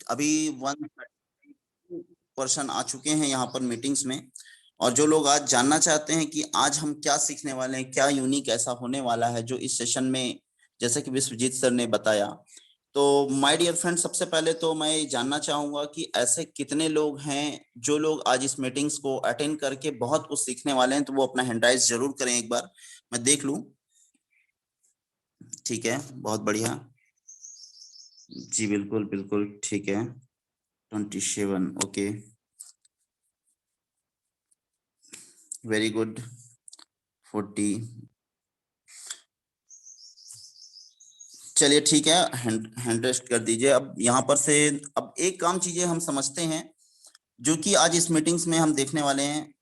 अभी 130% आ चुके हैं यहाँ पर मीटिंग्स में। और जो लोग आज जानना चाहते हैं कि आज हम क्या सीखने वाले हैं, क्या यूनिक ऐसा होने वाला है जो इस सेशन में, जैसे कि विश्वजीत सर ने बताया, तो माय डियर फ्रेंड, सबसे पहले तो मैं ये जानना चाहूंगा कि ऐसे कितने लोग हैं जो लोग आज इस मीटिंग्स को अटेंड करके बहुत कुछ सीखने वाले हैं। तो वो अपना हैंड राइज जरूर करें, एक बार मैं देख लूं। ठीक है, बहुत बढ़िया। जी बिल्कुल बिल्कुल ठीक है। 27, ओके, वेरी गुड। 40, चलिए ठीक है, हैंड रेस्ट कर दीजिए। अब यहाँ पर से अब एक काम चीजें हम समझते हैं जो कि आज इस मीटिंग्स में हम देखने वाले हैं।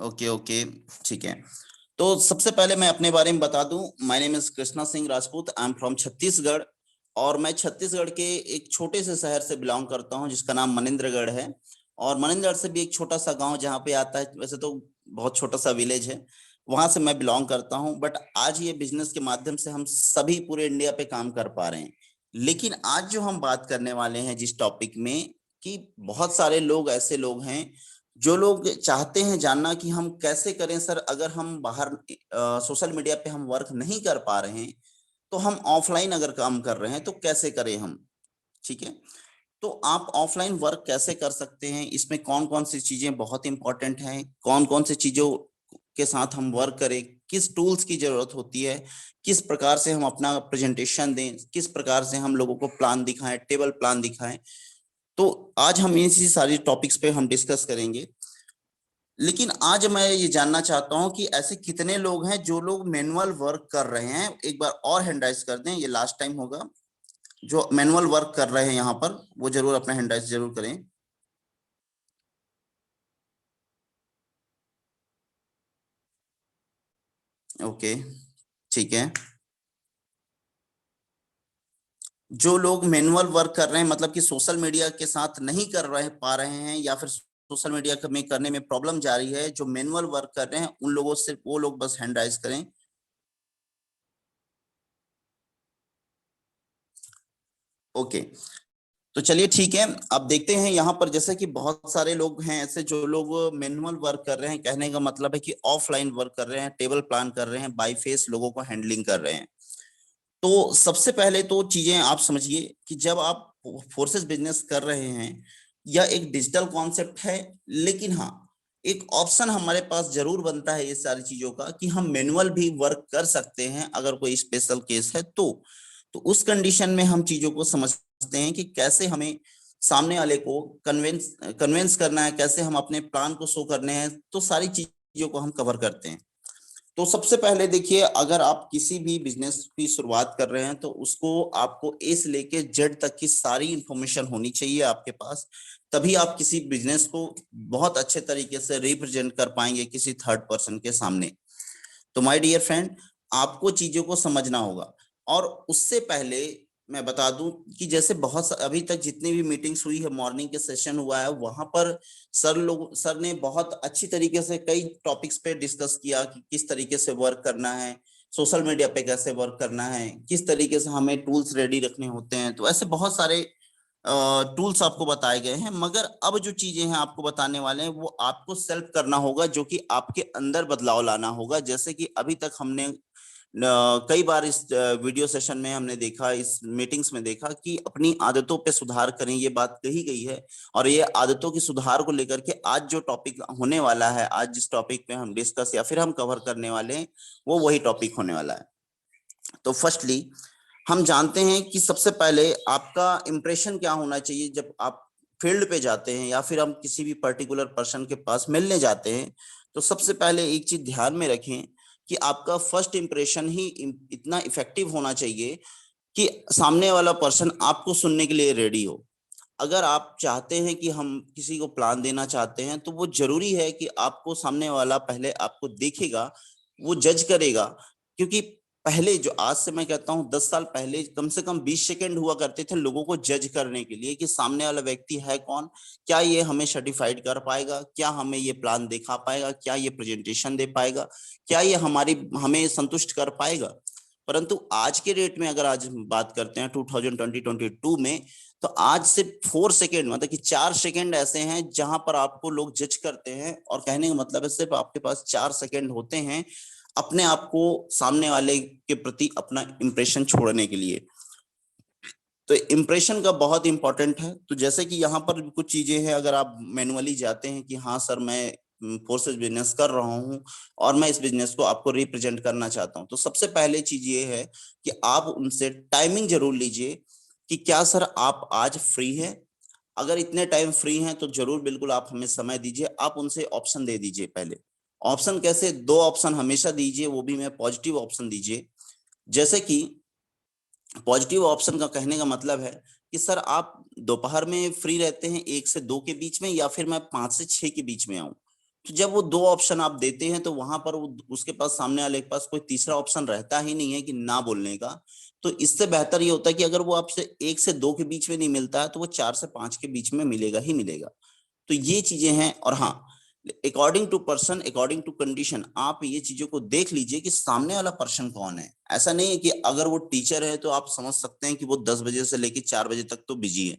ओके ओके, ठीक है। तो सबसे पहले मैं अपने बारे में बता दूं, my name is Krishna Singh Rajput, I am from Chhattisgarh. और मैं छत्तीसगढ़ के एक छोटे से शहर से बिलोंग करता हूं जिसका नाम मनिंद्रगढ़ है। और मनिंद्रगढ़ से भी एक छोटा सा गांव जहाँ पे आता है, वैसे तो बहुत छोटा सा विलेज है, वहां से मैं बिलोंग करता हूं। बट आज ये बिजनेस के माध्यम से हम सभी पूरे इंडिया पे काम कर पा रहे हैं। लेकिन आज जो हम बात करने वाले हैं जिस टॉपिक में, कि बहुत सारे लोग ऐसे लोग हैं जो लोग चाहते हैं जानना कि हम कैसे करें सर, अगर हम बाहर सोशल मीडिया पे हम वर्क नहीं कर पा रहे हैं, तो हम ऑफलाइन अगर काम कर रहे हैं तो कैसे करें हम। ठीक है, तो आप ऑफलाइन वर्क कैसे कर सकते हैं, इसमें कौन कौन सी चीजें बहुत इंपॉर्टेंट हैं, कौन कौन सी चीजों के साथ हम वर्क करें, किस टूल्स की जरूरत होती है, किस प्रकार से हम अपना प्रेजेंटेशन दें, किस प्रकार से हम लोगों को प्लान दिखाएं, टेबल प्लान दिखाएं। तो आज हम इसी सारी टॉपिक्स पे हम डिस्कस करेंगे। लेकिन आज मैं ये जानना चाहता हूं कि ऐसे कितने लोग हैं जो लोग मैनुअल वर्क कर रहे हैं। एक बार और हैंड राइज कर दें, ये लास्ट टाइम होगा। जो मैनुअल वर्क कर रहे हैं यहाँ पर वो जरूर अपना हैंड राइज जरूर करें। ओके, ठीक है। जो लोग मैनुअल वर्क कर रहे हैं, मतलब कि सोशल मीडिया के साथ नहीं कर रहे पा रहे हैं, या फिर सोशल मीडिया में करने में प्रॉब्लम जा रही है, जो मैनुअल वर्क कर रहे हैं उन लोगों से, वो लोग बस हैंड राइज करें। ओके, तो चलिए ठीक है। अब देखते हैं यहाँ पर, जैसे कि बहुत सारे लोग हैं ऐसे जो लोग मैनुअल वर्क कर रहे हैं, कहने का मतलब है कि ऑफलाइन वर्क कर रहे हैं, टेबल प्लान कर रहे हैं, बाई फेस लोगों को हैंडलिंग कर रहे हैं। तो सबसे पहले तो चीजें आप समझिए कि जब आप फोर्सेस बिजनेस कर रहे हैं, या एक डिजिटल कॉन्सेप्ट है, लेकिन हाँ, एक ऑप्शन हमारे पास जरूर बनता है ये सारी चीजों का कि हम मैनुअल भी वर्क कर सकते हैं अगर कोई स्पेशल केस है तो उस कंडीशन में हम चीजों को समझते हैं कि कैसे हमें सामने वाले को कन्वेंस कन्वेंस करना है, कैसे हम अपने प्लान को शो करने हैं, तो सारी चीजों को हम कवर करते हैं। तो सबसे पहले देखिए, अगर आप किसी भी बिजनेस की शुरुआत कर रहे हैं तो उसको आपको ए से लेके जेड तक की सारी इंफॉर्मेशन होनी चाहिए आपके पास। तभी आप किसी बिजनेस को बहुत अच्छे तरीके से रिप्रेजेंट कर पाएंगे किसी थर्ड पर्सन के सामने। तो माय डियर फ्रेंड, आपको चीजों को समझना होगा। और उससे पहले मैं बता दूं कि जैसे अभी तक जितनी भी मीटिंग्स हुई है, मॉर्निंग के सेशन हुआ है, वहां पर सर ने बहुत अच्छी तरीके से कई टॉपिक्स पे डिस्कस किया कि किस तरीके से वर्क करना है, सोशल मीडिया पे कैसे वर्क करना है, किस तरीके से हमें टूल्स रेडी रखने होते हैं। तो ऐसे बहुत सारे टूल्स आपको बताए गए हैं। मगर अब जो चीजें हैं आपको बताने वाले हैं, वो आपको सेल्फ करना होगा, जो कि आपके अंदर बदलाव लाना होगा। जैसे कि अभी तक हमने कई बार इस वीडियो सेशन में हमने देखा, इस मीटिंग्स में देखा कि अपनी आदतों पे सुधार करें, ये बात कही गई है। और ये आदतों की सुधार को लेकर के आज जो टॉपिक होने वाला है, आज जिस टॉपिक पे हम डिस्कस या फिर हम कवर करने वाले हैं, वो वही टॉपिक होने वाला है। तो फर्स्टली हम जानते हैं कि सबसे पहले आपका इंप्रेशन क्या होना चाहिए जब आप फील्ड पे जाते हैं या फिर हम किसी भी पर्टिकुलर पर्सन के पास मिलने जाते हैं। तो सबसे पहले एक चीज ध्यान में रखें कि आपका फर्स्ट इंप्रेशन ही इतना इफेक्टिव होना चाहिए कि सामने वाला पर्सन आपको सुनने के लिए रेडी हो। अगर आप चाहते हैं कि हम किसी को प्लान देना चाहते हैं, तो वो जरूरी है कि आपको सामने वाला पहले आपको देखेगा, वो जज करेगा। क्योंकि पहले, जो आज से मैं कहता हूँ 10 साल पहले, कम से कम 20 सेकंड हुआ करते थे लोगों को जज करने के लिए कि सामने वाला व्यक्ति है कौन, क्या ये हमें सर्टिफाइड कर पाएगा, क्या हमें ये प्लान दिखा पाएगा, क्या ये प्रेजेंटेशन दे पाएगा, क्या ये हमें संतुष्ट कर पाएगा। परंतु आज के डेट में अगर आज बात करते हैं 2020-22 में, तो आज सिर्फ 4 सेकेंड मतलब कि 4 सेकेंड ऐसे हैं जहां पर आपको लोग जज करते हैं, और कहने का मतलब है सिर्फ आपके पास 4 सेकेंड होते हैं अपने आप को सामने वाले के प्रति अपना इंप्रेशन छोड़ने के लिए। तो इम्प्रेशन का बहुत इंपॉर्टेंट है। तो जैसे कि यहाँ पर कुछ चीजें हैं, अगर आप मैनुअली जाते हैं कि हाँ सर मैं फोर्सेस बिजनेस कर रहा हूँ और मैं इस बिजनेस को आपको रिप्रेजेंट करना चाहता हूँ, तो सबसे पहले चीज ये है कि आप उनसे टाइमिंग जरूर लीजिए कि क्या सर आप आज फ्री है। अगर इतने टाइम फ्री हैं तो जरूर बिल्कुल आप हमें समय दीजिए। आप उनसे ऑप्शन दे दीजिए। पहले ऑप्शन कैसे, 2 ऑप्शन हमेशा दीजिए, वो भी मैं पॉजिटिव ऑप्शन दीजिए। जैसे कि पॉजिटिव ऑप्शन का कहने का मतलब है कि सर आप दोपहर में फ्री रहते हैं 1 से 2 के बीच में, या फिर मैं 5 से 6 के बीच में आऊं। तो जब वो 2 ऑप्शन आप देते हैं तो वहां पर वो उसके पास, सामने वाले के पास कोई तीसरा ऑप्शन रहता ही नहीं है कि ना बोलने का। तो इससे बेहतर ये होता है कि अगर वो आपसे 1 से 2 के बीच में नहीं मिलता है तो वो 4 से 5 के बीच में मिलेगा ही मिलेगा। तो ये चीजें हैं। और हाँ, according to person, according to condition, आप ये चीजों को देख लीजिए कि सामने वाला पर्सन कौन है। ऐसा नहीं है कि अगर वो टीचर है तो आप समझ सकते हैं कि वो 10 बजे से लेकर 4 बजे तक तो बिजी है,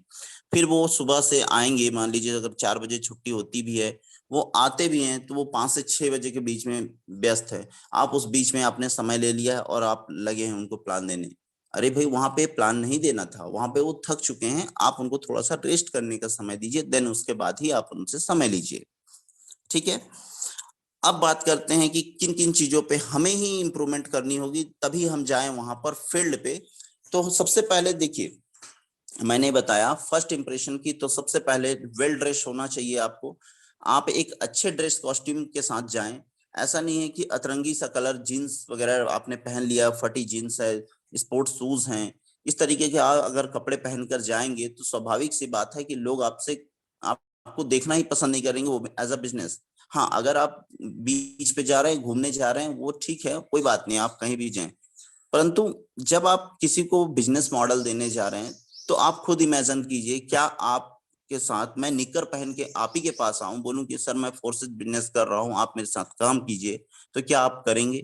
फिर वो सुबह से आएंगे, मान लीजिए अगर 4 बजे छुट्टी होती भी है, वो आते भी हैं तो वो 5 से 6 बजे के बीच में व्यस्त है। आप उस बीच में आपने समय ले लिया है और आप लगे हैं उनको प्लान देने। अरे भाई, वहां पे प्लान नहीं देना था, वहां पे वो थक चुके हैं, आप उनको थोड़ा सा रेस्ट करने का समय दीजिए, देन उसके बाद ही आप उनसे समय लीजिए। ठीक है। अब बात करते हैं कि किन किन चीजों पे हमें ही इंप्रूवमेंट करनी होगी तभी हम जाएं वहां पर फील्ड पे। तो सबसे पहले देखिए, मैंने बताया फर्स्ट इंप्रेशन की, तो सबसे पहले वेल ड्रेस होना चाहिए आपको। आप एक अच्छे ड्रेस कॉस्ट्यूम के साथ जाएं। ऐसा नहीं है कि अतरंगी सा कलर जीन्स वगैरह आपने पहन लिया, फटी जीन्स है, स्पोर्ट्स शूज हैं, इस तरीके के अगर कपड़े पहनकर जाएंगे तो स्वाभाविक सी बात है कि लोग आपको देखना ही पसंद नहीं करेंगे, वो एज अ बिजनेस। हाँ, अगर आप बीच पे जा रहे हैं, घूमने जा रहे हैं, वो ठीक है, कोई बात नहीं, आप कहीं भी जाएं। परंतु जब आप किसी को बिजनेस मॉडल देने जा रहे हैं तो आप खुद इमेजिन कीजिए, क्या आप के साथ मैं निकर पहन के आप ही के पास आऊं, बोलूं कि सर मैं फोर्सेस बिजनेस कर रहा हूं, आप मेरे साथ काम कीजिए, तो क्या आप करेंगे?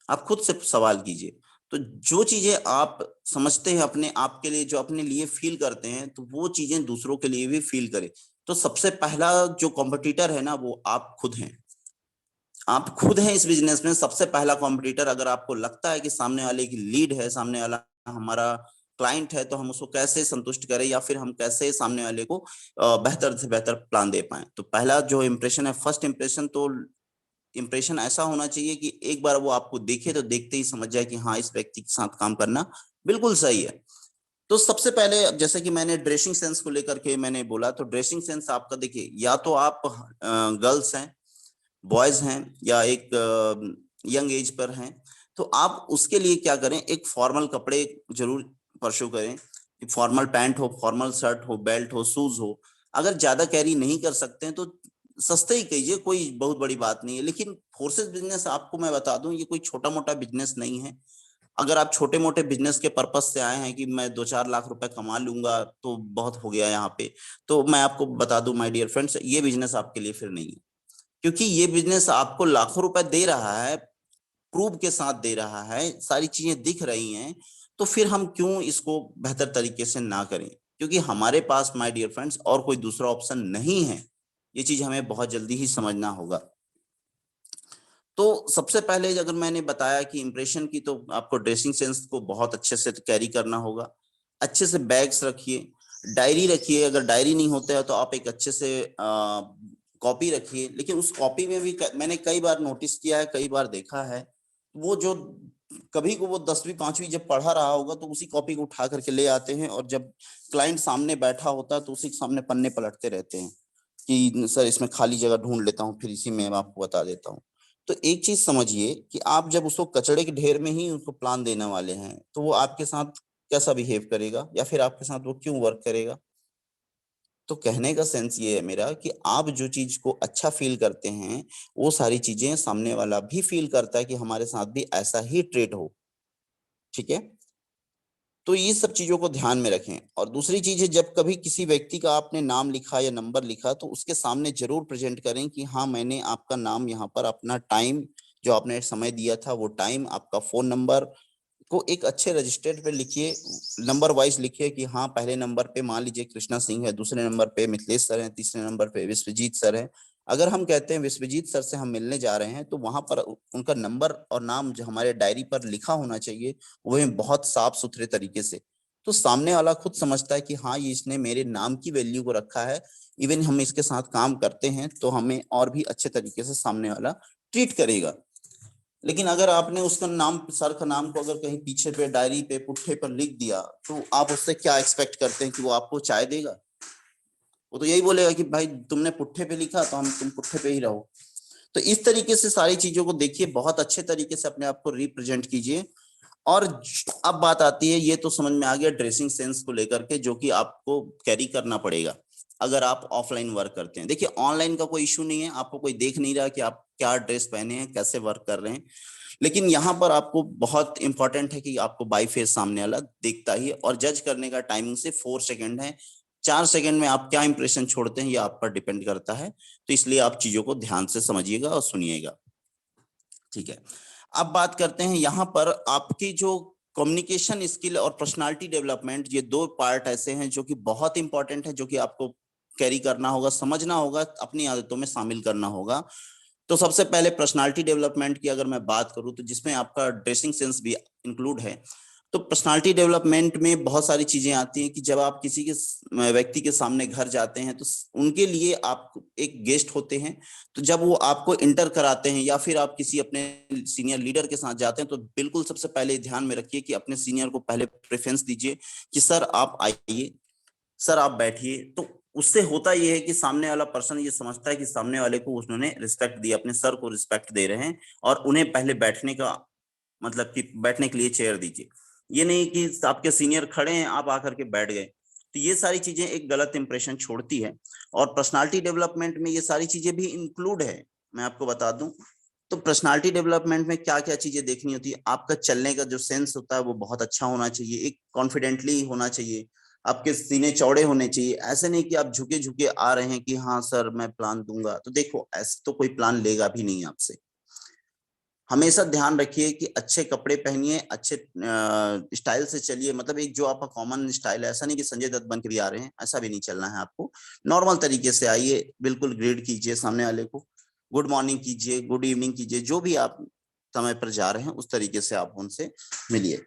आप खुद से सवाल कीजिए। तो जो चीजें आप समझते हैं अपने आप के लिए, जो अपने लिए फील करते हैं, तो वो चीजें दूसरों के लिए भी फील करें। तो सबसे पहला जो कॉम्पिटिटर है ना, वो आप खुद हैं। आप खुद हैं इस बिजनेस में सबसे पहला कॉम्पिटिटर। अगर आपको लगता है कि सामने वाले की लीड है, सामने वाला हमारा क्लाइंट है, तो हम उसको कैसे संतुष्ट करें, या फिर हम कैसे सामने वाले को बेहतर से बेहतर प्लान दे पाए। तो पहला जो इम्प्रेशन है, फर्स्ट इम्प्रेशन, तो इम्प्रेशन ऐसा होना चाहिए कि एक बार वो आपको देखे तो देखते ही समझ जाए कि हाँ, इस व्यक्ति के साथ काम करना बिल्कुल सही है। तो सबसे पहले, जैसे कि मैंने ड्रेसिंग सेंस को लेकर के मैंने बोला, तो ड्रेसिंग सेंस आपका देखिए, या तो आप गर्ल्स हैं, बॉयज हैं, या एक यंग एज पर हैं, तो आप उसके लिए क्या करें, एक फॉर्मल कपड़े जरूर परस्यू करें। फॉर्मल पैंट हो, फॉर्मल शर्ट हो, बेल्ट हो, शूज हो। अगर ज्यादा कैरी नहीं कर सकते हैं तो सस्ते ही कीजिए, कोई बहुत बड़ी बात नहीं है। लेकिन फोर्सेस बिजनेस, आपको मैं बता दूं, ये कोई छोटा मोटा बिजनेस नहीं है। अगर आप छोटे मोटे बिजनेस के पर्पज से आए हैं कि मैं 2-4 लाख रुपए कमा लूंगा तो बहुत हो गया यहाँ पे, तो मैं आपको बता दूं माय डियर फ्रेंड्स, ये बिजनेस आपके लिए फिर नहीं है। क्योंकि ये बिजनेस आपको लाखों रुपए दे रहा है, प्रूव के साथ दे रहा है, सारी चीजें दिख रही हैं, तो फिर हम क्यों इसको बेहतर तरीके से ना करें? क्योंकि हमारे पास माय डियर फ्रेंड्स और कोई दूसरा ऑप्शन नहीं है। ये चीज हमें बहुत जल्दी ही समझना होगा। तो सबसे पहले अगर मैंने बताया कि इंप्रेशन की, तो आपको ड्रेसिंग सेंस को बहुत अच्छे से कैरी करना होगा। अच्छे से बैग्स रखिए, डायरी रखिए, अगर डायरी नहीं होता है तो आप एक अच्छे से कॉपी रखिए। लेकिन उस कॉपी में भी मैंने कई बार नोटिस किया है, कई बार देखा है, वो जो कभी को वो 10वीं 5वीं जब पढ़ा रहा होगा तो उसी कॉपी को उठा करके ले आते हैं, और जब क्लाइंट सामने बैठा होता है तो उसी के सामने पन्ने पलटते रहते हैं कि सर इसमें खाली जगह ढूंढ लेता हूँ, फिर इसी में आपको बता देता हूँ। तो एक चीज समझिए कि आप जब उसको कचड़े के ढेर में ही उसको प्लान देने वाले हैं, तो वो आपके साथ कैसा बिहेव करेगा, या फिर आपके साथ वो क्यों वर्क करेगा? तो कहने का सेंस ये है मेरा कि आप जो चीज को अच्छा फील करते हैं, वो सारी चीजें सामने वाला भी फील करता है कि हमारे साथ भी ऐसा ही ट्रीट हो। ठीक है। तो ये सब चीजों को ध्यान में रखें। और दूसरी चीज है, जब कभी किसी व्यक्ति का आपने नाम लिखा या नंबर लिखा, तो उसके सामने जरूर प्रेजेंट करें कि हाँ, मैंने आपका नाम यहाँ पर, अपना टाइम जो आपने समय दिया था वो टाइम, आपका फोन नंबर को एक अच्छे रजिस्टर पे लिखिए, नंबर वाइज लिखिए कि हाँ पहले नंबर पे मान लीजिए कृष्णा सिंह है, दूसरे नंबर पे मिथिलेश सर है, तीसरे नंबर पे विश्वजीत सर है। अगर हम कहते हैं विश्वजीत सर से हम मिलने जा रहे हैं तो वहां पर उनका नंबर और नाम जो हमारे डायरी पर लिखा होना चाहिए वह बहुत साफ सुथरे तरीके से। तो सामने वाला खुद समझता है कि हाँ ये इसने मेरे नाम की वैल्यू को रखा है, इवन हम इसके साथ काम करते हैं तो हमें और भी अच्छे तरीके से सामने वाला ट्रीट करेगा। लेकिन अगर आपने उसका नाम, सर का नाम को अगर कहीं पीछे पे डायरी पे पुट्ठे पर लिख दिया तो आप उससे क्या एक्सपेक्ट करते हैं कि वो आपको चाय देगा? वो तो यही बोलेगा कि भाई तुमने पुट्ठे पे लिखा तो हम तुम पुट्ठे पे ही रहो। तो इस तरीके से सारी चीजों को देखिए, बहुत अच्छे तरीके से अपने आप को रिप्रेजेंट कीजिए। और अब बात आती है, ये तो समझ में आ गया ड्रेसिंग सेंस को लेकर के, जो कि आपको कैरी करना पड़ेगा अगर आप ऑफलाइन वर्क करते हैं। देखिए ऑनलाइन का कोई इशू नहीं है, आपको कोई देख नहीं रहा कि आप क्या ड्रेस पहने हैं, कैसे वर्क कर रहे हैं। लेकिन यहाँ पर आपको बहुत इंपॉर्टेंट है कि आपको बाई फेस सामने वाला देखता ही है, और जज करने का टाइमिंग से 4 सेकंड है। 4 सेकंड में आप क्या इंप्रेशन छोड़ते हैं ये आप पर डिपेंड करता है। तो इसलिए आप चीजों को ध्यान से समझिएगा और सुनिएगा। ठीक है, अब बात करते हैं यहाँ पर आपकी जो कम्युनिकेशन स्किल और पर्सनालिटी डेवलपमेंट, ये दो पार्ट ऐसे हैं जो कि बहुत इंपॉर्टेंट है, जो कि आपको कैरी करना होगा, समझना होगा, अपनी आदतों में शामिल करना होगा। तो सबसे पहले पर्सनालिटी डेवलपमेंट की अगर मैं बात करूं तो जिसमें आपका ड्रेसिंग सेंस भी इंक्लूड है। तो पर्सनालिटी डेवलपमेंट में बहुत सारी चीजें आती हैं कि जब आप किसी के व्यक्ति के सामने घर जाते हैं तो उनके लिए आप एक गेस्ट होते हैं। तो जब वो आपको इंटर कराते हैं या फिर आप किसी अपने सीनियर लीडर के साथ जाते हैं तो बिल्कुल सबसे पहले ध्यान में रखिए कि अपने सीनियर को पहले प्रेफरेंस दीजिए कि सर आप आइए, सर आप बैठिए। तो उससे होता यह है कि सामने वाला पर्सन ये समझता है कि सामने वाले को उन्होंने रिस्पेक्ट दिया, अपने सर को रिस्पेक्ट दे रहे हैं, और उन्हें पहले बैठने का मतलब कि बैठने के लिए चेयर दीजिए। ये नहीं कि आपके सीनियर खड़े हैं आप आकर के बैठ गए। तो ये सारी चीजें एक गलत इंप्रेशन छोड़ती है, और पर्सनालिटी डेवलपमेंट में ये सारी चीजें भी इंक्लूड है। मैं आपको बता दूं तो पर्सनालिटी डेवलपमेंट में क्या क्या चीजें देखनी होती है, आपका चलने का जो सेंस होता है वो बहुत अच्छा होना चाहिए, एक कॉन्फिडेंटली होना चाहिए, आपके सीने चौड़े होने चाहिए। ऐसे नहीं कि आप झुके झुके आ रहे हैं कि हाँ सर मैं प्लान दूंगा, तो देखो ऐसे तो कोई प्लान लेगा भी नहीं आपसे। हमेशा ध्यान रखिए कि अच्छे कपड़े पहनिए, अच्छे स्टाइल से चलिए, मतलब एक जो आपका कॉमन स्टाइल है, ऐसा नहीं कि संजय दत्त बन के भी आ रहे हैं, ऐसा भी नहीं चलना है आपको। नॉर्मल तरीके से आइए, बिल्कुल ग्रीड कीजिए सामने वाले को, गुड मॉर्निंग कीजिए, गुड इवनिंग कीजिए, जो भी आप समय पर जा रहे हैं उस तरीके से आप उनसे मिलिए।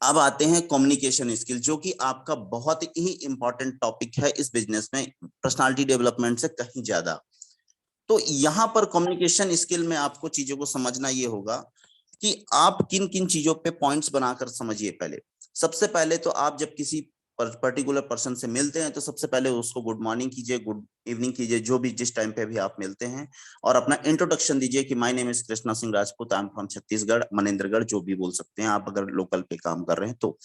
अब आते हैं कम्युनिकेशन स्किल, जो कि आपका बहुत ही इंपॉर्टेंट टॉपिक है इस बिजनेस में, पर्सनालिटी डेवलपमेंट से कहीं ज्यादा। तो यहाँ पर कम्युनिकेशन स्किल में आपको चीजों को समझना ये होगा कि आप किन किन चीजों पे पॉइंट्स बनाकर समझिए। पहले सबसे पहले तो आप जब किसी पर्टिकुलर पर्सन से मिलते हैं तो सबसे पहले उसको गुड मॉर्निंग कीजिए, गुड इवनिंग कीजिए, जो भी जिस टाइम पे भी आप मिलते हैं, और अपना इंट्रोडक्शन दीजिए कि my name is Krishna Singh Rajput, I am from Chhattisgarh, Manendragarh, जो भी बोल सकते हैं आप अगर लोकल पे काम कर रहे हैं तो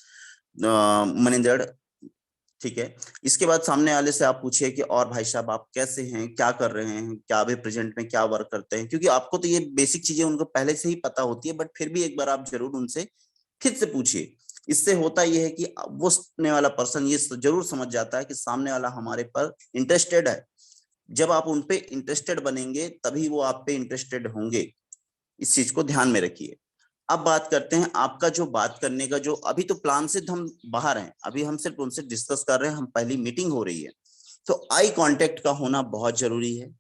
मनेन्द्रगढ़। ठीक है, इसके बाद सामने वाले से आप पूछिए कि और भाई साहब आप कैसे हैं, क्या कर रहे हैं, क्या अभी प्रेजेंट में क्या वर्क करते हैं, क्योंकि आपको तो ये बेसिक चीजें उनको पहले से ही पता होती है, बट फिर भी एक बार आप जरूर उनसे खुद से पूछिए। इससे होता यह है कि वो सामने वाला पर्सन ये जरूर समझ जाता है कि सामने वाला हमारे पर इंटरेस्टेड है। जब आप उन पे इंटरेस्टेड बनेंगे तभी वो आप पे इंटरेस्टेड होंगे, इस चीज को ध्यान में रखिए। अब बात करते हैं आपका जो बात करने का, जो अभी तो प्लान से हम बाहर हैं, अभी हम सिर्फ उनसे डिस्कस कर रहे हैं, हम पहली मीटिंग हो रही है। तो आई कांटेक्ट का होना बहुत जरूरी है।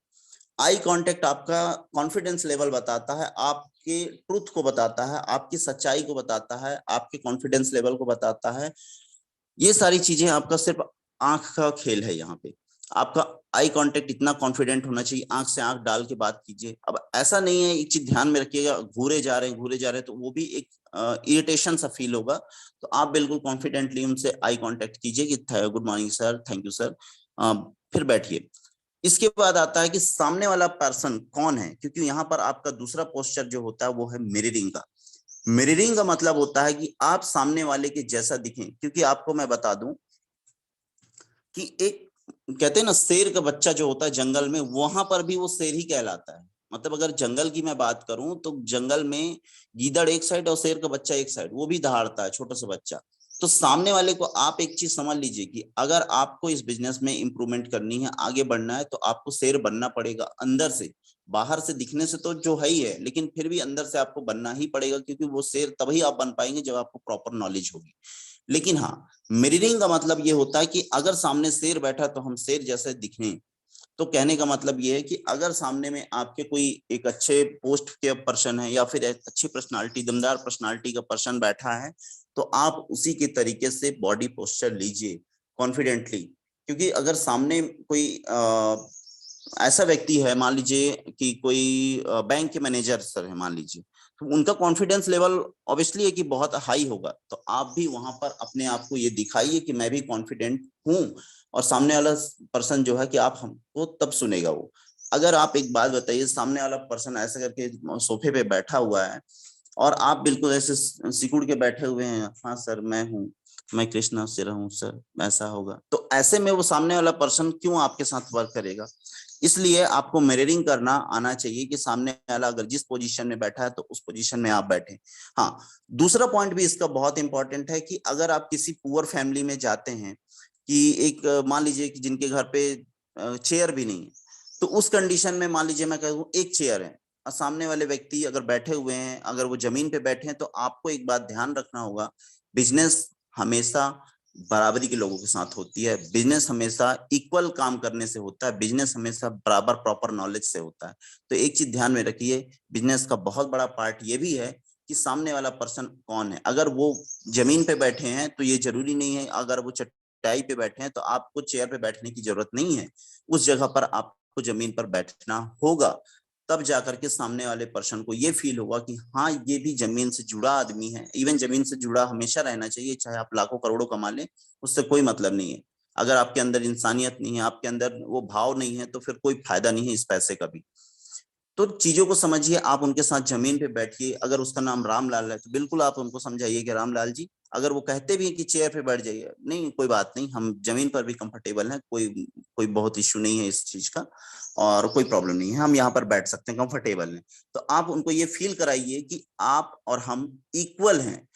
आई कांटेक्ट आपका कॉन्फिडेंस लेवल बताता है, आपके ट्रुथ को बताता है, आपकी सच्चाई को बताता है, आपके कॉन्फिडेंस लेवल को बताता है। ये सारी चीजें आपका सिर्फ आंख का खेल है। यहाँ पे आपका आई कांटेक्ट इतना कॉन्फिडेंट होना चाहिए, आंख से आंख डाल के बात कीजिए। अब ऐसा नहीं है, एक चीज ध्यान में रखिएगा, घूरे जा रहे हैं घूरे जा रहे हैं तो वो भी एक इरिटेशन सा फील होगा। तो आप बिल्कुल कॉन्फिडेंटली उनसे आई कांटेक्ट कीजिए कि good morning sir, thank you sir, फिर बैठिए। इसके बाद आता है कि सामने वाला पर्सन कौन है, क्योंकि यहाँ पर आपका दूसरा पोस्चर जो होता है वो है मिररिंग का। मिररिंग का मतलब होता है कि आप सामने वाले के जैसा दिखें, क्योंकि आपको मैं बता दूं कि एक कहते हैं ना शेर का बच्चा जो होता है जंगल में, वहां पर भी वो शेर ही कहलाता है। मतलब अगर जंगल की मैं बात करूं तो जंगल में गीदड़ एक साइड और शेर का बच्चा एक साइड, वो भी दहाड़ता है छोटा सा बच्चा। तो सामने वाले को आप एक चीज समझ लीजिए कि अगर आपको इस बिजनेस में इंप्रूवमेंट करनी है, आगे बढ़ना है, तो आपको शेर बनना पड़ेगा अंदर से। बाहर से दिखने से तो जो है ही है, लेकिन फिर भी अंदर से आपको बनना ही पड़ेगा, क्योंकि वो शेर तभी आप बन पाएंगे जब आपको प्रॉपर नॉलेज होगी। लेकिन हाँ, मिररिंग का मतलब ये होता है कि अगर सामने शेर बैठा तो हम शेर जैसे दिखें। तो कहने का मतलब ये है कि अगर सामने में आपके कोई एक अच्छे पोस्ट के पर्सन है या फिर एक अच्छी पर्सनालिटी, दमदार पर्सनालिटी का पर्सन बैठा है, तो आप उसी के तरीके से बॉडी पोस्चर लीजिए कॉन्फिडेंटली। क्योंकि अगर सामने कोई ऐसा व्यक्ति है, मान लीजिए कि कोई बैंक के मैनेजर सर है मान लीजिए, तो उनका कॉन्फिडेंस लेवल ऑब्वियसली है कि बहुत हाई होगा, तो आप भी वहां पर अपने आप को ये दिखाइए कि मैं भी कॉन्फिडेंट हूँ, और सामने वाला पर्सन जो है कि आप हमको तब सुनेगा वो। अगर आप एक बात बताइए, सामने वाला पर्सन ऐसे करके सोफे पे बैठा हुआ है और आप बिल्कुल ऐसे सिकुड़ के बैठे हुए हैं, हाँ सर मैं हूँ, मैं कृष्णा से रहूं सर, ऐसा होगा, तो ऐसे में वो सामने वाला पर्सन क्यों आपके साथ वर्क करेगा। इसलिए आपको मिररिंग करना आना चाहिए कि सामने वाला अगर जिस पोजीशन में बैठा है तो उस पोजीशन में आप बैठे। हाँ, दूसरा पॉइंट भी इसका बहुत इंपॉर्टेंट है कि अगर आप किसी पुअर फैमिली में जाते हैं, कि एक मान लीजिए कि जिनके घर पे चेयर भी नहीं है, तो उस कंडीशन में मान लीजिए मैं कहूँ एक चेयर है और सामने वाले व्यक्ति अगर बैठे हुए हैं, अगर वो जमीन पे बैठे हैं, तो आपको एक बात ध्यान रखना होगा, बिजनेस हमेशा बराबरी के लोगों के साथ होती है, बिजनेस हमेशा इक्वल काम करने से होता है, बिजनेस हमेशा बराबर प्रॉपर नॉलेज से होता है। तो एक चीज ध्यान में रखिए, बिजनेस का बहुत बड़ा पार्ट ये भी है कि सामने वाला पर्सन कौन है। अगर वो जमीन पे बैठे हैं तो ये जरूरी नहीं है, अगर वो चटाई पे बैठे हैं तो आपको चेयर पे बैठने की जरूरत नहीं है, उस जगह पर आपको जमीन पर बैठना होगा। तब जाकर के सामने वाले पर्सन को ये फील होगा कि हाँ ये भी जमीन से जुड़ा आदमी है। इवन जमीन से जुड़ा हमेशा रहना चाहिए, चाहे आप लाखों करोड़ों कमा लें, उससे कोई मतलब नहीं है। अगर आपके अंदर इंसानियत नहीं है, आपके अंदर वो भाव नहीं है, तो फिर कोई फायदा नहीं है इस पैसे का भी। तो चीजों को समझिए, आप उनके साथ जमीन पे बैठिए। अगर उसका नाम रामलाल है तो बिल्कुल आप उनको समझाइए कि रामलाल जी, अगर वो कहते भी हैं कि चेयर पे बैठ जाइए, नहीं कोई बात नहीं, हम जमीन पर भी कंफर्टेबल हैं, कोई कोई बहुत इश्यू नहीं है इस चीज का, और कोई प्रॉब्लम नहीं है, हम यहाँ पर बैठ सकते हैं, कंफर्टेबल हैं। तो आप उनको ये फील कराइए कि आप और हम इक्वल हैं।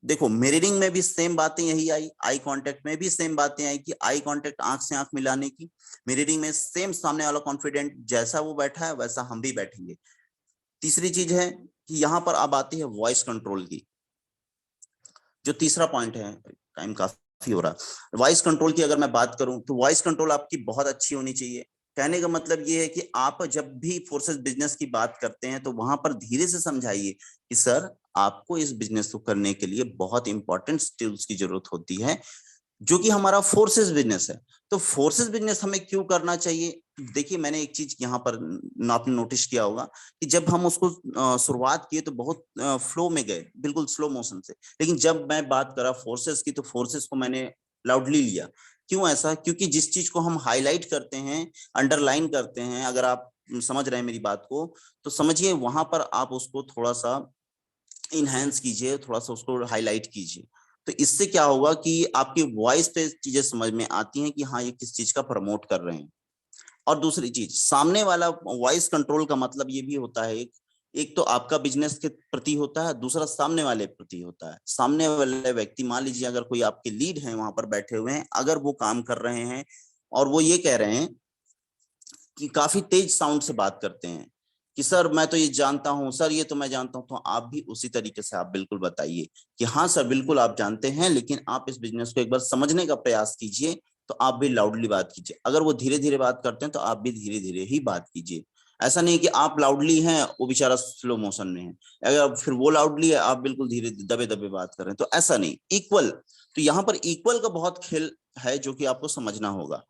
देखो मिररिंग में भी सेम बातें यही आई, आई कांटेक्ट में भी सेम बातें आई कि आई कांटेक्ट आंख से आंख मिलाने की, मिररिंग में सेम सामने वाला कॉन्फिडेंट जैसा वो बैठा है वैसा हम भी बैठेंगे। तीसरी चीज है कि यहाँ पर अब आती है वॉइस कंट्रोल की, जो तीसरा पॉइंट है, टाइम काफी हो रहा है। वॉइस कंट्रोल की अगर मैं बात करूं तो वॉइस कंट्रोल आपकी बहुत अच्छी होनी चाहिए। कहने का मतलब ये है कि आप जब भी फोर्सेस बिजनेस की बात करते हैं तो वहां पर धीरे से समझाइए कि सर आपको इस बिजनेस को करने के लिए बहुत इंपॉर्टेंट स्किल्स की जरूरत होती है, जो कि हमारा फोर्सेस बिजनेस है। तो फोर्सेस बिजनेस हमें क्यों करना चाहिए। देखिए मैंने एक चीज यहाँ पर आपने नोटिस किया होगा कि जब हम उसको शुरुआत किए तो बहुत फ्लो में गए, बिल्कुल स्लो मोशन से, लेकिन जब मैं बात करा फोर्सेस की तो फोर्सेस को मैंने लाउडली लिया। क्यों ऐसा, क्योंकि जिस चीज को हम हाईलाइट करते हैं, अंडरलाइन करते हैं, अगर आप समझ रहे हैं मेरी बात को, तो समझिए वहां पर आप उसको थोड़ा सा इनहेंस कीजिए, थोड़ा सा उसको हाईलाइट कीजिए। तो इससे क्या होगा कि आपकी वॉइस पे चीजें समझ में आती हैं कि हाँ ये किस चीज का प्रमोट कर रहे हैं। और दूसरी चीज, सामने वाला वॉइस कंट्रोल का मतलब ये भी होता है, एक तो आपका बिजनेस के प्रति होता है, दूसरा सामने वाले प्रति होता है। सामने वाले व्यक्ति, मान लीजिए अगर कोई आपके लीड हैं वहां पर बैठे हुए हैं, अगर वो काम कर रहे हैं और वो ये कह रहे हैं कि काफी तेज साउंड से बात करते हैं कि सर मैं तो ये जानता हूँ, सर ये तो मैं जानता हूँ, तो आप भी उसी तरीके से आप बिल्कुल बताइए कि हाँ सर बिल्कुल आप जानते हैं, लेकिन आप इस बिजनेस को एक बार समझने का प्रयास कीजिए। तो आप भी लाउडली बात कीजिए। अगर वो धीरे धीरे बात करते हैं तो आप भी धीरे धीरे ही बात कीजिए। ऐसा नहीं कि आप लाउडली हैं वो बेचारा स्लो मोशन में है, अगर फिर वो लाउडली है आप बिल्कुल धीरे दबे दबे बात कर रहे हैं, तो ऐसा नहीं, इक्वल। तो यहाँ पर इक्वल का बहुत खेल है जो कि आपको समझना होगा।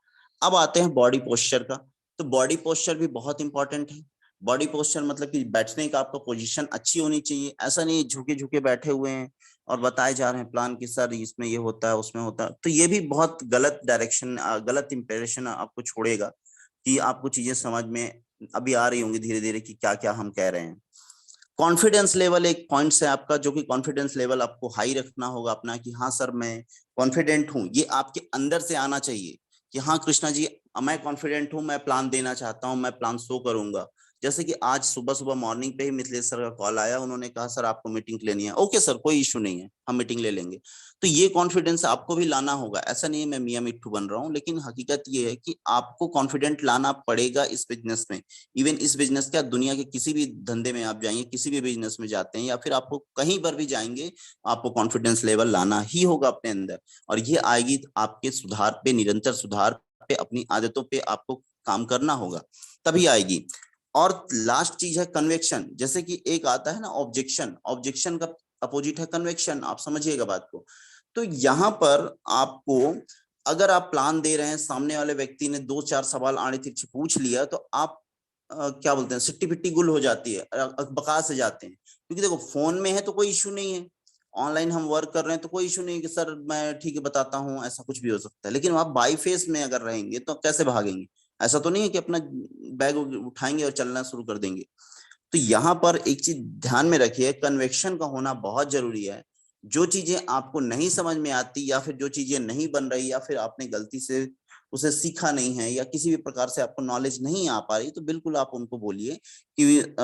अब आते हैं बॉडी पोस्चर का। तो बॉडी पोस्चर भी बहुत इंपॉर्टेंट है। बॉडी पोस्चर मतलब कि बैठने का आपका पोजीशन अच्छी होनी चाहिए। ऐसा नहीं झुके झुके बैठे हुए हैं और बताए जा रहे हैं प्लान कि सर इसमें ये होता है उसमें होता है, तो ये भी बहुत गलत डायरेक्शन, गलत इंप्रेशन आपको छोड़ेगा कि आपको चीजें समझ में अभी आ रही होंगी धीरे धीरे कि क्या क्या हम कह रहे हैं। कॉन्फिडेंस लेवल एक पॉइंट है आपका, जो कि कॉन्फिडेंस लेवल आपको हाई रखना होगा अपना, कि हाँ सर मैं कॉन्फिडेंट हूँ, ये आपके अंदर से आना चाहिए कि हाँ कृष्णा जी मैं कॉन्फिडेंट हूँ, मैं प्लान देना चाहता हूँ, मैं प्लान शो करूंगा। जैसे कि आज सुबह सुबह मॉर्निंग पे ही मिथिलेश सर का कॉल आया, उन्होंने कहा सर आपको मीटिंग लेनी है, ओके सर कोई इशू नहीं है, हम मीटिंग ले लेंगे। तो ये कॉन्फिडेंस आपको भी लाना होगा। ऐसा नहीं है मैं मियां मिट्ठू बन रहा हूँ, लेकिन हकीकत ये है कि आपको कॉन्फिडेंट लाना पड़ेगा इस बिजनेस में। इवन इस बिजनेस क्या, दुनिया के किसी भी धंधे में आप जाएंगे, किसी भी बिजनेस में जाते हैं या फिर आपको कहीं पर भी जाएंगे, आपको कॉन्फिडेंस लेवल लाना ही होगा अपने अंदर। और ये आएगी आपके सुधार पे, निरंतर सुधार पे, अपनी आदतों पे आपको काम करना होगा, तभी आएगी। और लास्ट चीज है कन्वेक्शन। जैसे कि एक आता है ना ऑब्जेक्शन, ऑब्जेक्शन का अपोजिट है कन्वेक्शन, आप समझिएगा बात को। तो यहाँ पर आपको, अगर आप प्लान दे रहे हैं, सामने वाले व्यक्ति ने 2-4 सवाल आड़े तिरछे पूछ लिया, तो आप क्या बोलते हैं, सिट्टी पिट्टी गुल हो जाती है, बका से जाते हैं। क्योंकि देखो फोन में है तो कोई इशू नहीं है, ऑनलाइन हम वर्क कर रहे हैं तो कोई इशू नहीं कि सर मैं ठीक है बताता हूँ, ऐसा कुछ भी हो सकता है। लेकिन आप बाई फेस में अगर रहेंगे तो कैसे भागेंगे? ऐसा तो नहीं है कि अपना बैग उठाएंगे और चलना शुरू कर देंगे। तो यहाँ पर एक चीज ध्यान में रखिए, कन्वेक्शन का होना बहुत जरूरी है। जो चीजें आपको नहीं समझ में आती, या फिर जो चीजें नहीं बन रही, या फिर आपने गलती से उसे सीखा नहीं है, या किसी भी प्रकार से आपको नॉलेज नहीं आ पा रही, तो बिल्कुल आप उनको बोलिए कि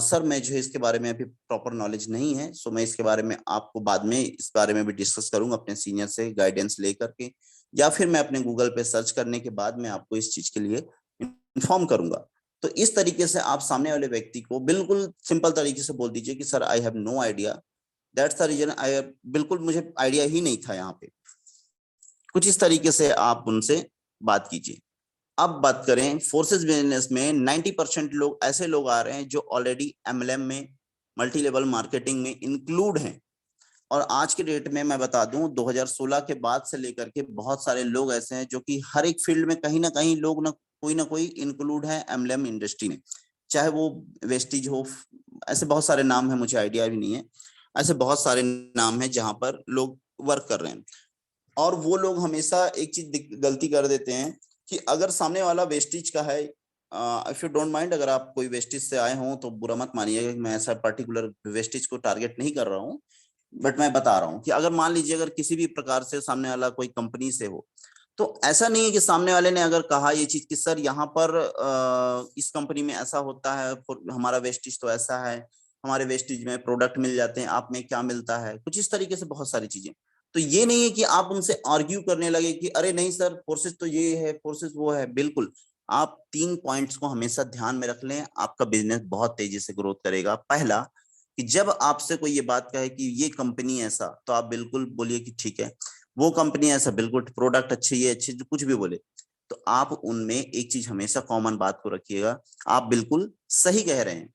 सर मैं जो है इसके बारे में अभी प्रॉपर नॉलेज नहीं है, सो मैं इसके बारे में आपको बाद में इस बारे में भी डिस्कस करूंगा अपने सीनियर से गाइडेंस लेकर के, या फिर मैं अपने गूगल पे सर्च करने के बाद में आपको इस चीज के लिए इन्फॉर्म करूंगा। तो इस तरीके से आप सामने वाले व्यक्ति को बिल्कुल सिंपल तरीके से बोल दीजिए कि sir I have no idea, that's the reason I, बिल्कुल मुझे आइडिया ही नहीं था यहाँ पे। कुछ इस तरीके से आप उनसे बात कीजिए। अब बात करें फोर्सेस बिजनेस में, 90% लोग ऐसे लोग आ रहे हैं जो ऑलरेडी एमएलएम में, मल्टी लेवल मार्केटिंग में इंक्लूड हैं। और आज के डेट में मैं बता दूं 2016 के बाद से लेकर के बहुत सारे लोग ऐसे हैं जो कि हर एक फील्ड में कहीं ना कहीं लोग ना कोई इंक्लूड है एमएलएम इंडस्ट्री में, चाहे वो वेस्टिज हो, ऐसे बहुत सारे नाम है, मुझे आइडिया भी नहीं है, ऐसे बहुत सारे नाम है जहां पर लोग वर्क कर रहे हैं। और वो लोग हमेशा एक चीज गलती कर देते हैं कि अगर सामने वाला वेस्टिज का है, इफ यू डोंट माइंड, अगर आप कोई वेस्टिज से आए हों तो बुरा मत मानिएगा, मैं ऐसा पर्टिकुलर वेस्टिज को टारगेट नहीं कर रहा हूँ, बट मैं बता रहा हूँ कि अगर मान लीजिए अगर किसी भी प्रकार से सामने वाला कोई कंपनी से हो, तो ऐसा नहीं है कि सामने वाले ने अगर कहा ये चीज कि सर यहाँ पर इस कंपनी में ऐसा होता है, हमारा वेस्टिज तो ऐसा है, हमारे वेस्टिज में प्रोडक्ट मिल जाते हैं, आप में क्या मिलता है, कुछ इस तरीके से बहुत सारी चीजें। तो ये नहीं है कि आप उनसे आर्ग्यू करने लगे कि अरे नहीं सर फोर्सेस तो ये है, फोर्सेस वो है। बिल्कुल, आप 3 पॉइंट्स को हमेशा ध्यान में रख लें, आपका बिजनेस बहुत तेजी से ग्रोथ करेगा। पहला, कि जब आपसे कोई ये बात कहे कि ये कंपनी ऐसा, तो आप बिल्कुल बोलिए कि ठीक है, वो कंपनी ऐसा, बिल्कुल प्रोडक्ट अच्छे, ये अच्छे, जो कुछ भी बोले, तो आप उनमें एक चीज हमेशा कॉमन बात को रखिएगा, आप बिल्कुल सही कह रहे हैं,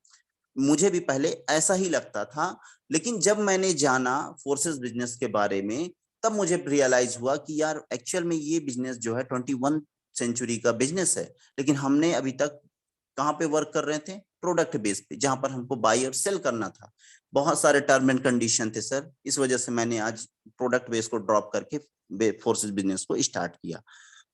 मुझे भी पहले ऐसा ही लगता था, लेकिन जब मैंने जाना फोर्सेस बिजनेस के बारे में, तब मुझे रियलाइज हुआ कि यार एक्चुअल में ये बिजनेस जो है 21 सेंचुरी का बिजनेस है, लेकिन हमने अभी तक कहाँ पे वर्क कर रहे थे, प्रोडक्ट बेस पे, जहां पर हमको बाई और सेल करना था। बहुत सारे टर्म एंड कंडीशन थे सर, इस वजह से मैंने आज प्रोडक्ट बेस को ड्रॉप करके फोर्सेस बिजनेस को स्टार्ट किया।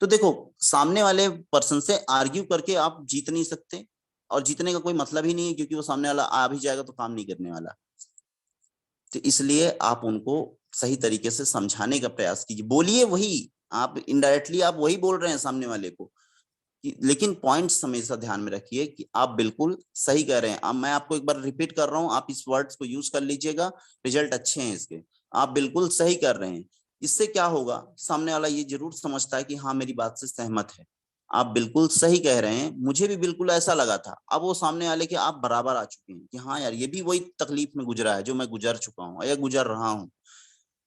तो देखो, सामने वाले पर्सन से आर्ग्यू करके आप जीत नहीं सकते, और जीतने का कोई मतलब ही नहीं है, क्योंकि वो सामने वाला आ भी जाएगा तो काम नहीं करने वाला। तो इसलिए आप उनको सही तरीके से समझाने का प्रयास कीजिए, बोलिए वही, आप इनडायरेक्टली आप वही बोल रहे हैं सामने वाले को, लेकिन पॉइंट्स हमेशा ध्यान में रखिए कि आप बिल्कुल सही कह रहे हैं। अब मैं आपको एक बार रिपीट कर रहा हूं, आप इस वर्ड्स को यूज कर लीजिएगा, रिजल्ट अच्छे हैं इसके, आप बिल्कुल सही कर रहे हैं। इससे क्या होगा, सामने वाला ये जरूर समझता है कि हाँ मेरी बात से सहमत है, आप बिल्कुल सही कह रहे हैं, मुझे भी बिल्कुल ऐसा लगा था। अब वो सामने वाले के आप बराबर आ चुके हैं कि हाँ यार ये भी वही तकलीफ में गुजरा है जो मैं गुजर चुका हूँ या गुजर रहा हूँ।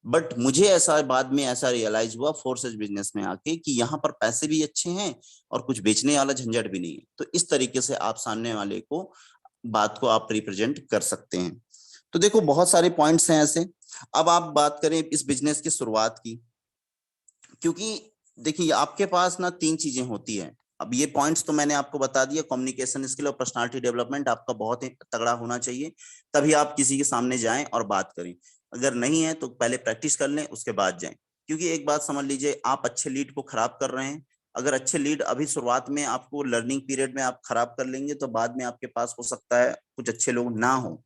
बट मुझे ऐसा बाद में ऐसा रियलाइज हुआ फोर्सेज बिजनेस में आके कि यहाँ पर पैसे भी अच्छे हैं और कुछ बेचने वाला झंझट भी नहीं है। तो इस तरीके से आप सामने वाले को बात को आप रिप्रेजेंट कर सकते हैं। तो देखो बहुत सारे पॉइंट्स हैं ऐसे। अब आप बात करें इस बिजनेस की शुरुआत की, क्योंकि देखिए आपके पास ना 3 चीजें होती है। अब ये पॉइंट्स तो मैंने आपको बता दिया, कम्युनिकेशन स्किल और पर्सनालिटी डेवलपमेंट आपका बहुत ही तगड़ा होना चाहिए, तभी आप किसी के सामने जाएं और बात करें। अगर नहीं है तो पहले प्रैक्टिस कर लें, उसके बाद जाएं। क्योंकि एक बात समझ लीजिए, आप अच्छे लीड को खराब कर रहे हैं। अगर अच्छे लीड अभी शुरुआत में आपको लर्निंग पीरियड में आप खराब कर लेंगे, तो बाद में आपके पास हो सकता है कुछ अच्छे लोग ना हो।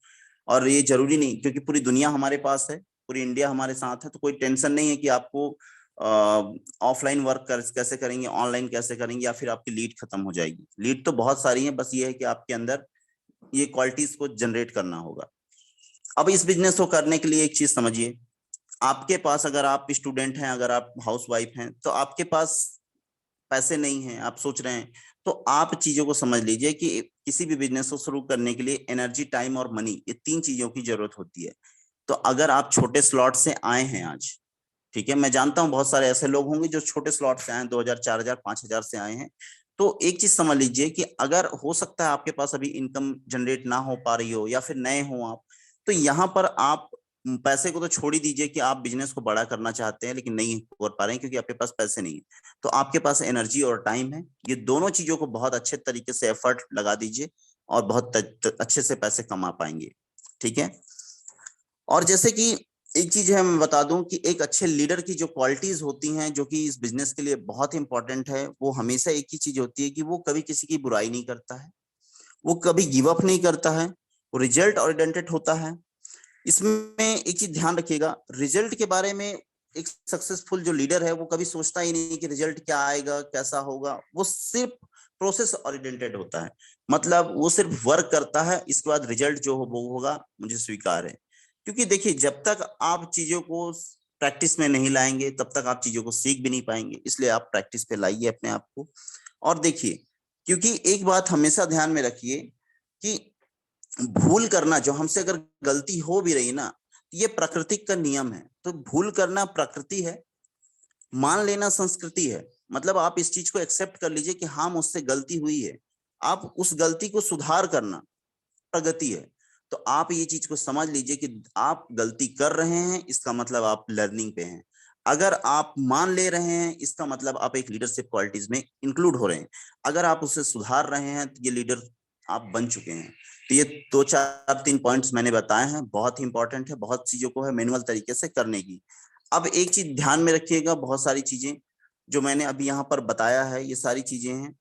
और ये जरूरी नहीं, क्योंकि पूरी दुनिया हमारे पास है, पूरी इंडिया हमारे साथ है, तो कोई टेंशन नहीं है कि आपको ऑफलाइन वर्क कैसे करेंगे, ऑनलाइन कैसे करेंगे, या फिर आपकी लीड खत्म हो जाएगी। लीड तो बहुत सारी है, बस ये है कि आपके अंदर ये क्वालिटीज को जनरेट करना होगा। अब इस बिजनेस को करने के लिए एक चीज समझिए, आपके पास अगर आप स्टूडेंट हैं, अगर आप हाउसवाइफ हैं, तो आपके पास पैसे नहीं हैं, आप सोच रहे हैं, तो आप चीजों को समझ लीजिए कि किसी भी बिजनेस को शुरू करने के लिए एनर्जी, टाइम और मनी, ये 3 चीजों की जरूरत होती है। तो अगर आप छोटे स्लॉट से आए हैं आज, ठीक है, मैं जानता हूं बहुत सारे ऐसे लोग होंगे जो छोटे स्लॉट से आए हैं, 2000, 4000, 5000 से आए हैं। तो एक चीज समझ लीजिए कि अगर हो सकता है आपके पास अभी इनकम जनरेट ना हो पा रही हो, या फिर नए हो आप, तो यहाँ पर आप पैसे को तो छोड़ ही दीजिए कि आप बिजनेस को बड़ा करना चाहते हैं लेकिन नहीं कर पा रहे हैं क्योंकि आपके पास पैसे नहीं है। तो आपके पास एनर्जी और टाइम है, ये दोनों चीजों को बहुत अच्छे तरीके से एफर्ट लगा दीजिए और बहुत अच्छे से पैसे कमा पाएंगे। ठीक है। और जैसे कि एक चीज है, मैं बता दूं कि एक अच्छे लीडर की जो क्वालिटीज होती हैं जो कि इस बिजनेस के लिए बहुत इंपॉर्टेंट है, वो हमेशा एक ही चीज होती है कि वो कभी किसी की बुराई नहीं करता है, वो कभी गिव अप नहीं करता है, वो रिजल्ट ओरिएंटेड होता है। इसमें एक चीज ध्यान रखिएगा, रिजल्ट के बारे में एक सक्सेसफुल जो लीडर है वो कभी सोचता ही नहीं कि रिजल्ट क्या आएगा, कैसा होगा, वो सिर्फ प्रोसेस ओरिएंटेड होता है। मतलब वो सिर्फ वर्क करता है, इसके बाद रिजल्ट जो हो वो होगा, मुझे स्वीकार है। क्योंकि देखिए, जब तक आप चीजों को प्रैक्टिस में नहीं लाएंगे तब तक आप चीजों को सीख भी नहीं पाएंगे, इसलिए आप प्रैक्टिस पे लाइए अपने आप को। और देखिए, क्योंकि एक बात हमेशा ध्यान में रखिए कि भूल करना, जो हमसे अगर गलती हो भी रही ना, ये प्रकृति का नियम है। तो भूल करना प्रकृति है, मान लेना संस्कृति है। मतलब आप इस चीज को एक्सेप्ट कर लीजिए कि हाँ, मुझसे गलती हुई है, आप उस गलती को सुधार करना प्रगति है। तो आप ये चीज को समझ लीजिए कि आप गलती कर रहे हैं, इसका मतलब आप लर्निंग पे हैं। अगर आप मान ले रहे हैं, इसका मतलब आप एक लीडरशिप क्वालिटीज में इंक्लूड हो रहे हैं। अगर आप उसे सुधार रहे हैं तो ये लीडर आप बन चुके हैं। तो ये 2-4-3 पॉइंट्स मैंने बताए हैं, बहुत ही इंपॉर्टेंट है, बहुत चीजों को है मैनुअल तरीके से करने की। अब एक चीज ध्यान में रखिएगा, बहुत सारी चीजें जो मैंने अभी यहाँ पर बताया है ये सारी चीजें हैं।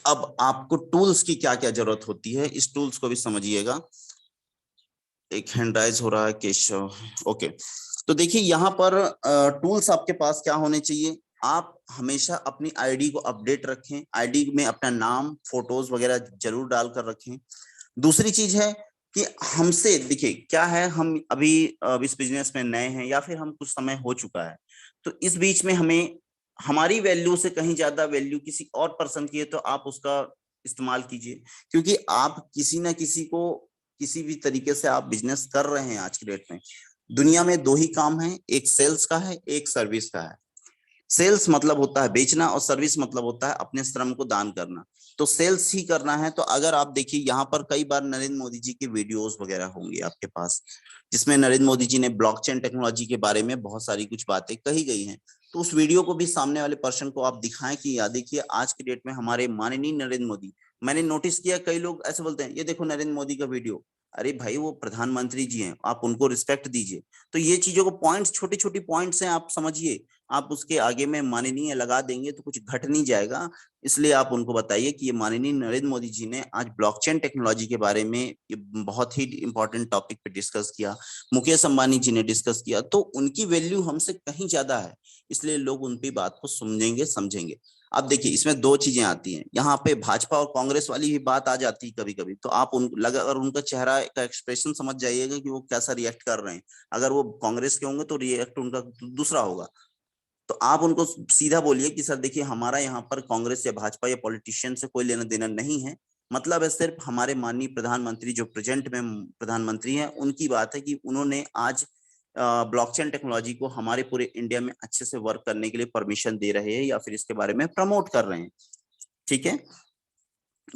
अब आपको टूल्स की क्या क्या जरूरत होती है, इस टूल्स को भी समझिएगा। एक हैंड राइज हो रहा है केशव, ओके। तो देखिए, यहाँ पर टूल्स आपके पास क्या होने चाहिए, आप हमेशा अपनी आईडी को अपडेट रखें, आईडी में अपना नाम, फोटोज वगैरह जरूर डालकर रखें। दूसरी चीज है कि हमसे देखिए क्या है, हम अभी इस बिजनेस में नए हैं या फिर हम कुछ समय हो चुका है, तो इस बीच में हमें हमारी वैल्यू से कहीं ज्यादा वैल्यू किसी और पर्सन की है, तो आप उसका इस्तेमाल कीजिए। क्योंकि आप किसी ना किसी को किसी भी तरीके से आप बिजनेस कर रहे हैं आज की डेट में। दुनिया में 2 ही काम है, एक सेल्स का है, एक सर्विस का है। सेल्स मतलब होता है बेचना, और सर्विस मतलब होता है अपने श्रम को दान करना। तो सेल्स ही करना है। तो अगर आप देखिए, यहाँ पर कई बार नरेंद्र मोदी जी के वीडियोस वगैरह होंगे आपके पास, जिसमें नरेंद्र मोदी जी ने ब्लॉकचेन टेक्नोलॉजी के बारे में बहुत सारी कुछ बातें कही गई हैं। तो उस वीडियो को भी सामने वाले पर्सन को आप दिखाएं कि या देखिए, आज की डेट में हमारे माननीय नरेंद्र मोदी, मैंने नोटिस किया कई लोग ऐसे बोलते हैं, ये देखो नरेंद्र मोदी का वीडियो। अरे भाई, वो प्रधानमंत्री जी हैं, आप उनको रिस्पेक्ट दीजिए। तो ये चीजों को पॉइंट्स, छोटी छोटी पॉइंट्स हैं, आप समझिए। आप उसके आगे में माननीय लगा देंगे तो कुछ घट नहीं जाएगा। इसलिए आप उनको बताइए कि ये माननीय नरेंद्र मोदी जी ने आज ब्लॉकचेन टेक्नोलॉजी के बारे में ये बहुत ही इंपॉर्टेंट टॉपिक पे डिस्कस किया। मुकेश अंबानी जी ने डिस्कस किया, तो उनकी वैल्यू हमसे कहीं ज्यादा है, इसलिए लोग उनकी बात को सुनेंगे, समझेंगे। अब देखिए, इसमें 2 चीजें आती हैं, यहाँ पे भाजपा और कांग्रेस वाली भी बात आ जाती है कभी कभी। तो आप अगर उनका चेहरा का एक्सप्रेशन समझ जाइएगा कि वो कैसा रिएक्ट कर रहे हैं। अगर वो कांग्रेस के होंगे तो रिएक्ट उनका दूसरा होगा। तो आप उनको सीधा बोलिए कि सर देखिए, हमारा यहाँ पर कांग्रेस या भाजपा या पॉलिटिशियन से कोई लेना देना नहीं है। मतलब है सिर्फ हमारे माननीय प्रधानमंत्री, जो प्रेजेंट में प्रधानमंत्री हैं, उनकी बात है कि उन्होंने आज ब्लॉकचेन टेक्नोलॉजी को हमारे पूरे इंडिया में अच्छे से वर्क करने के लिए परमिशन दे रहे हैं या फिर इसके बारे में प्रमोट कर रहे हैं। ठीक है।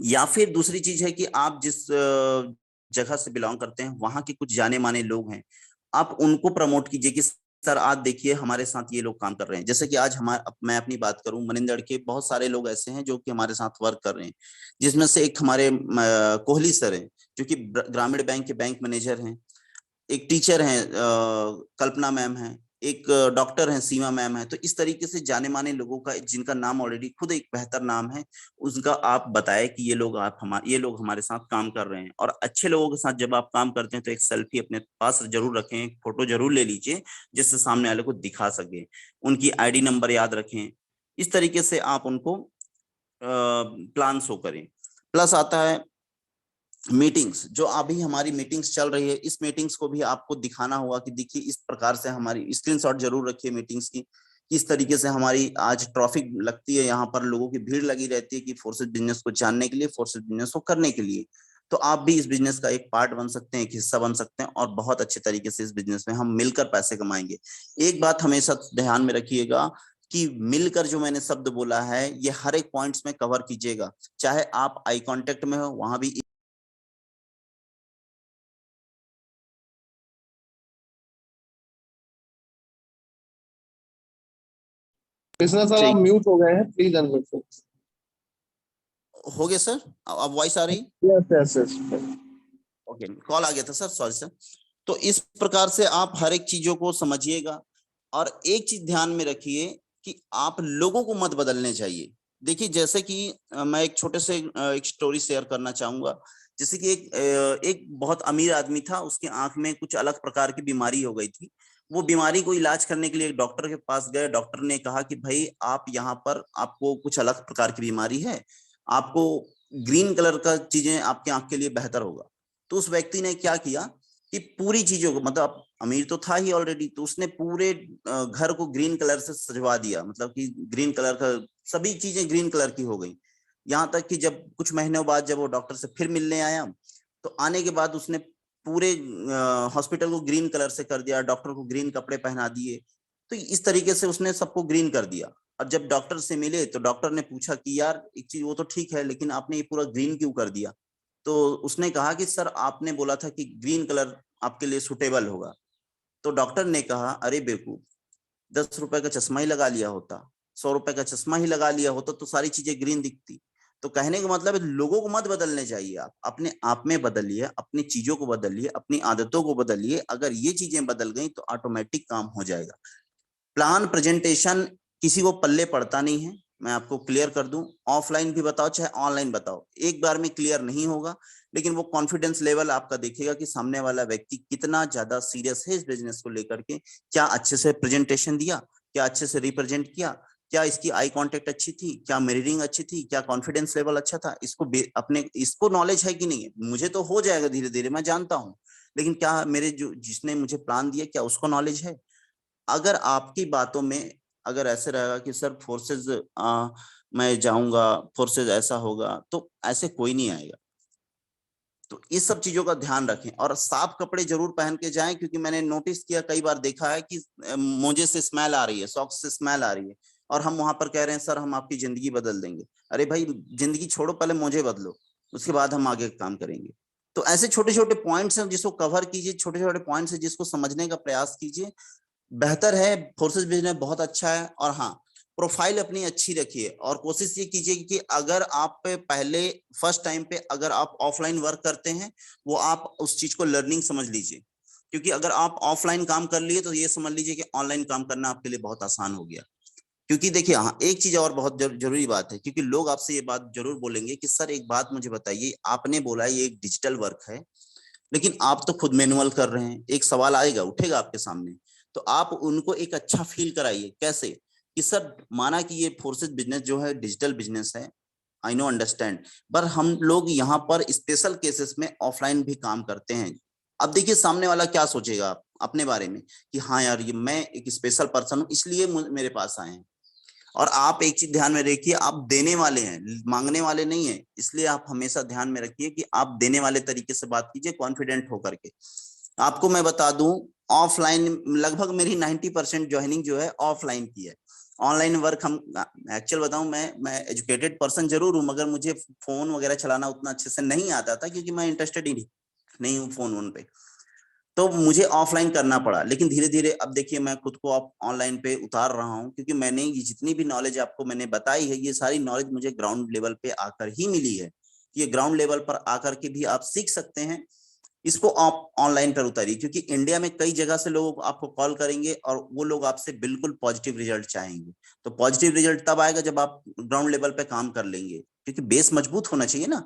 या फिर दूसरी चीज है कि आप जिस जगह से बिलोंग करते हैं, वहां के कुछ जाने माने लोग हैं, आप उनको प्रमोट कीजिए कि सर आज देखिए, हमारे साथ ये लोग काम कर रहे हैं। जैसे कि आज मैं अपनी बात करूं, मनिंदड़ के बहुत सारे लोग ऐसे हैं जो कि हमारे साथ वर्क कर रहे हैं, जिसमें से एक हमारे कोहली सर हैं, जो कि ग्रामीण बैंक के बैंक मैनेजर हैं। एक टीचर हैं, कल्पना मैम है। एक डॉक्टर हैं, सीमा मैम है। तो इस तरीके से जाने माने लोगों का, जिनका नाम ऑलरेडी खुद एक बेहतर नाम है, उसका आप बताएं कि ये लोग हमारे साथ काम कर रहे हैं। और अच्छे लोगों के साथ जब आप काम करते हैं तो एक सेल्फी अपने पास जरूर रखें, एक फोटो जरूर ले लीजिए, जिससे सामने वाले को दिखा सके। उनकी आईडी नंबर याद रखें। इस तरीके से आप उनको प्लान शो करें। प्लस आता है मीटिंग्स, जो अभी हमारी मीटिंग्स चल रही है, इस मीटिंग्स को भी आपको दिखाना होगा कि देखिए इस प्रकार से हमारी स्क्रीनशॉट जरूर रखिए मीटिंग्स की, किस तरीके से हमारी आज ट्रैफिक लगती है, यहाँ पर लोगों की भीड़ लगी रहती है कि फोर्सेस बिजनेस को जानने के लिए, फोर्सेस बिजनेस को करने के लिए। तो आप भी इस बिजनेस का एक पार्ट बन सकते हैं, एक हिस्सा बन सकते हैं, और बहुत अच्छे तरीके से इस बिजनेस में हम मिलकर पैसे कमाएंगे। एक बात हमेशा ध्यान में रखिएगा कि मिलकर जो मैंने शब्द बोला है, ये हर एक पॉइंट्स में कवर कीजिएगा, चाहे आप आई कांटेक्ट में हो वहां भी। कृष्णा सर आप चाहिए। म्यूट हो गए हैं, प्लीज अनम्यूट। हो गया सर, अब वॉइस आ रही? Yes yes yes. Okay, call आ गया था सर, सॉरी सर। तो इस प्रकार से आप हर एक चीजों को समझिएगा, और एक चीज ध्यान में रखिए कि आप लोगों को मत बदलने चाहिए। देखिए जैसे कि मैं एक छोटे से एक स्टोरी शेयर करना चाहूंगा। जैसे कि एक बहुत अमीर आदमी था, उसकी आंख में कुछ अलग प्रकार की बीमारी हो गई थी। वो बीमारी को इलाज करने के लिए एक डॉक्टर के पास गए। डॉक्टर ने कहा कि भाई आप यहाँ पर, आपको कुछ अलग प्रकार की बीमारी है, आपको ग्रीन कलर का चीजें आपके आंख के लिए बेहतर होगा। तो उस व्यक्ति ने क्या किया कि पूरी चीजों को, मतलब अमीर तो था ही ऑलरेडी, तो उसने पूरे घर को ग्रीन कलर से सजवा दिया, मतलब कि ग्रीन कलर का सभी चीजें ग्रीन कलर की हो गई। यहाँ तक कि जब कुछ महीनों बाद जब वो डॉक्टर से फिर मिलने आया, तो आने के बाद उसने पूरे हॉस्पिटल को ग्रीन कलर से कर दिया, डॉक्टर को ग्रीन कपड़े पहना दिए। तो इस तरीके से उसने सबको ग्रीन कर दिया। और जब डॉक्टर से मिले तो डॉक्टर ने पूछा कि यार एक चीज वो तो ठीक है, लेकिन आपने ये पूरा ग्रीन क्यों कर दिया? तो उसने कहा कि सर आपने बोला था कि ग्रीन कलर आपके लिए सुटेबल होगा। तो डॉक्टर ने कहा अरे बेवकूफ, 10 रुपए का चश्मा ही लगा लिया होता, 100 रुपए का चश्मा ही लगा लिया होता तो सारी चीजें ग्रीन दिखती। तो कहने का मतलब है लोगों को मत बदलने चाहिए, आप अपने आप में बदलिए, अपनी चीजों को बदलिए, अपनी आदतों को बदलिए। अगर ये चीजें बदल गई तो ऑटोमेटिक काम हो जाएगा। प्लान प्रेजेंटेशन किसी को पल्ले पड़ता नहीं है, मैं आपको क्लियर कर दूं। ऑफलाइन भी बताओ चाहे ऑनलाइन बताओ, एक बार में क्लियर नहीं होगा, लेकिन वो कॉन्फिडेंस लेवल आपका देखिएगा कि सामने वाला व्यक्ति कितना ज्यादा सीरियस है इस बिजनेस को लेकर के। क्या अच्छे से प्रेजेंटेशन दिया, क्या अच्छे से रिप्रेजेंट किया, क्या इसकी आई कांटेक्ट अच्छी थी, क्या मिररिंग अच्छी थी, क्या कॉन्फिडेंस लेवल अच्छा था, इसको अपने इसको नॉलेज है कि नहीं है। मुझे तो हो जाएगा धीरे धीरे, मैं जानता हूँ, लेकिन क्या मेरे जो जिसने मुझे प्लान दिया क्या उसको नॉलेज है? अगर आपकी बातों में अगर ऐसे रहेगा कि सर फोर्सेज मैं जाऊंगा, फोर्सेज ऐसा होगा, तो ऐसे कोई नहीं आएगा। तो इस सब चीजों का ध्यान रखें, और साफ कपड़े जरूर पहन के जाएं, क्योंकि मैंने नोटिस किया कई बार देखा है कि मोजे से स्मेल आ रही है, सॉक्स से स्मेल आ रही है, और हम वहां पर कह रहे हैं सर हम आपकी जिंदगी बदल देंगे। अरे भाई जिंदगी छोड़ो, पहले मोजे बदलो, उसके बाद हम आगे काम करेंगे। तो ऐसे छोटे छोटे पॉइंट्स हैं जिसको कवर कीजिए, छोटे छोटे पॉइंट्स हैं जिसको समझने का प्रयास कीजिए। बेहतर है, फोर्सेस बिजनेस बहुत अच्छा है। और हाँ, प्रोफाइल अपनी अच्छी रखिए, और कोशिश ये कीजिए कि अगर आप पहले फर्स्ट टाइम पे अगर आप ऑफलाइन वर्क करते हैं, वो आप उस चीज को लर्निंग समझ लीजिए। क्योंकि अगर आप ऑफलाइन काम कर लिए तो ये समझ लीजिए कि ऑनलाइन काम करना आपके लिए बहुत आसान हो गया। क्योंकि देखिए हाँ, एक चीज और बहुत जरूरी बात है, क्योंकि लोग आपसे ये बात जरूर बोलेंगे कि सर एक बात मुझे बताइए, आपने बोला ये एक डिजिटल वर्क है, लेकिन आप तो खुद मैनुअल कर रहे हैं। एक सवाल आएगा, उठेगा आपके सामने, तो आप उनको एक अच्छा फील कराइए। कैसे? कि सर माना कि ये फोर्सेस बिजनेस जो है डिजिटल बिजनेस है, आई नो अंडरस्टैंड, पर हम लोग यहाँ पर स्पेशल केसेस में ऑफलाइन भी काम करते हैं। अब देखिए सामने वाला क्या सोचेगा अपने बारे में, कि हाँ यार ये मैं एक स्पेशल पर्सन हूँ इसलिए मेरे पास आए हैं। और आप एक चीज ध्यान में रखिए, आप देने वाले हैं, मांगने वाले नहीं है, इसलिए आप हमेशा ध्यान में रखिए कि आप देने वाले तरीके से बात कीजिए, कॉन्फिडेंट होकर के। आपको मैं बता दूं, ऑफलाइन लगभग मेरी 90% ज्वाइनिंग जो है ऑफलाइन की है। ऑनलाइन वर्क हम, एक्चुअल बताऊं, मैं एजुकेटेड पर्सन जरूर हूं, मगर मुझे फोन वगैरह चलाना उतना अच्छे से नहीं आता था, क्योंकि मैं इंटरेस्टेड ही नहीं हूँ फोन वोन पे। तो मुझे ऑफलाइन करना पड़ा, लेकिन धीरे धीरे अब देखिए मैं खुद को आप ऑनलाइन पे उतार रहा हूँ, क्योंकि मैंने ये जितनी भी नॉलेज आपको मैंने बताई है, ये सारी नॉलेज मुझे ग्राउंड लेवल पे आकर ही मिली है। ये ग्राउंड लेवल पर आकर के भी आप सीख सकते हैं। इसको आप ऑनलाइन पर उतारिए, क्योंकि इंडिया में कई जगह से लोग आपको कॉल करेंगे और वो लोग आपसे बिल्कुल पॉजिटिव रिजल्ट चाहेंगे। तो पॉजिटिव रिजल्ट तब आएगा जब आप ग्राउंड लेवल पे काम कर लेंगे, क्योंकि बेस मजबूत होना चाहिए ना।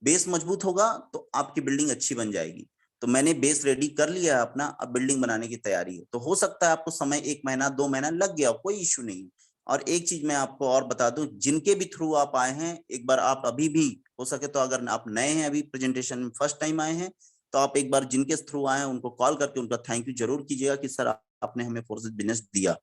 बेस मजबूत होगा तो आपकी बिल्डिंग अच्छी बन जाएगी। तो मैंने बेस रेडी कर लिया है अपना, अब बिल्डिंग बनाने की तैयारी है। तो हो सकता है आपको समय 1 महीना 2 महीना लग गया, कोई इश्यू नहीं। और एक चीज मैं आपको और बता दूं, जिनके भी थ्रू आप आए हैं, एक बार आप अभी भी हो सके तो अगर आप नए हैं, अभी प्रेजेंटेशन में फर्स्ट टाइम आए हैं, तो आप एक बार जिनके थ्रू आए हैं उनको कॉल करके उनका थैंक यू जरूर कीजिएगा कि सर आपने हमें फोर्सेस बिजनेस दिया।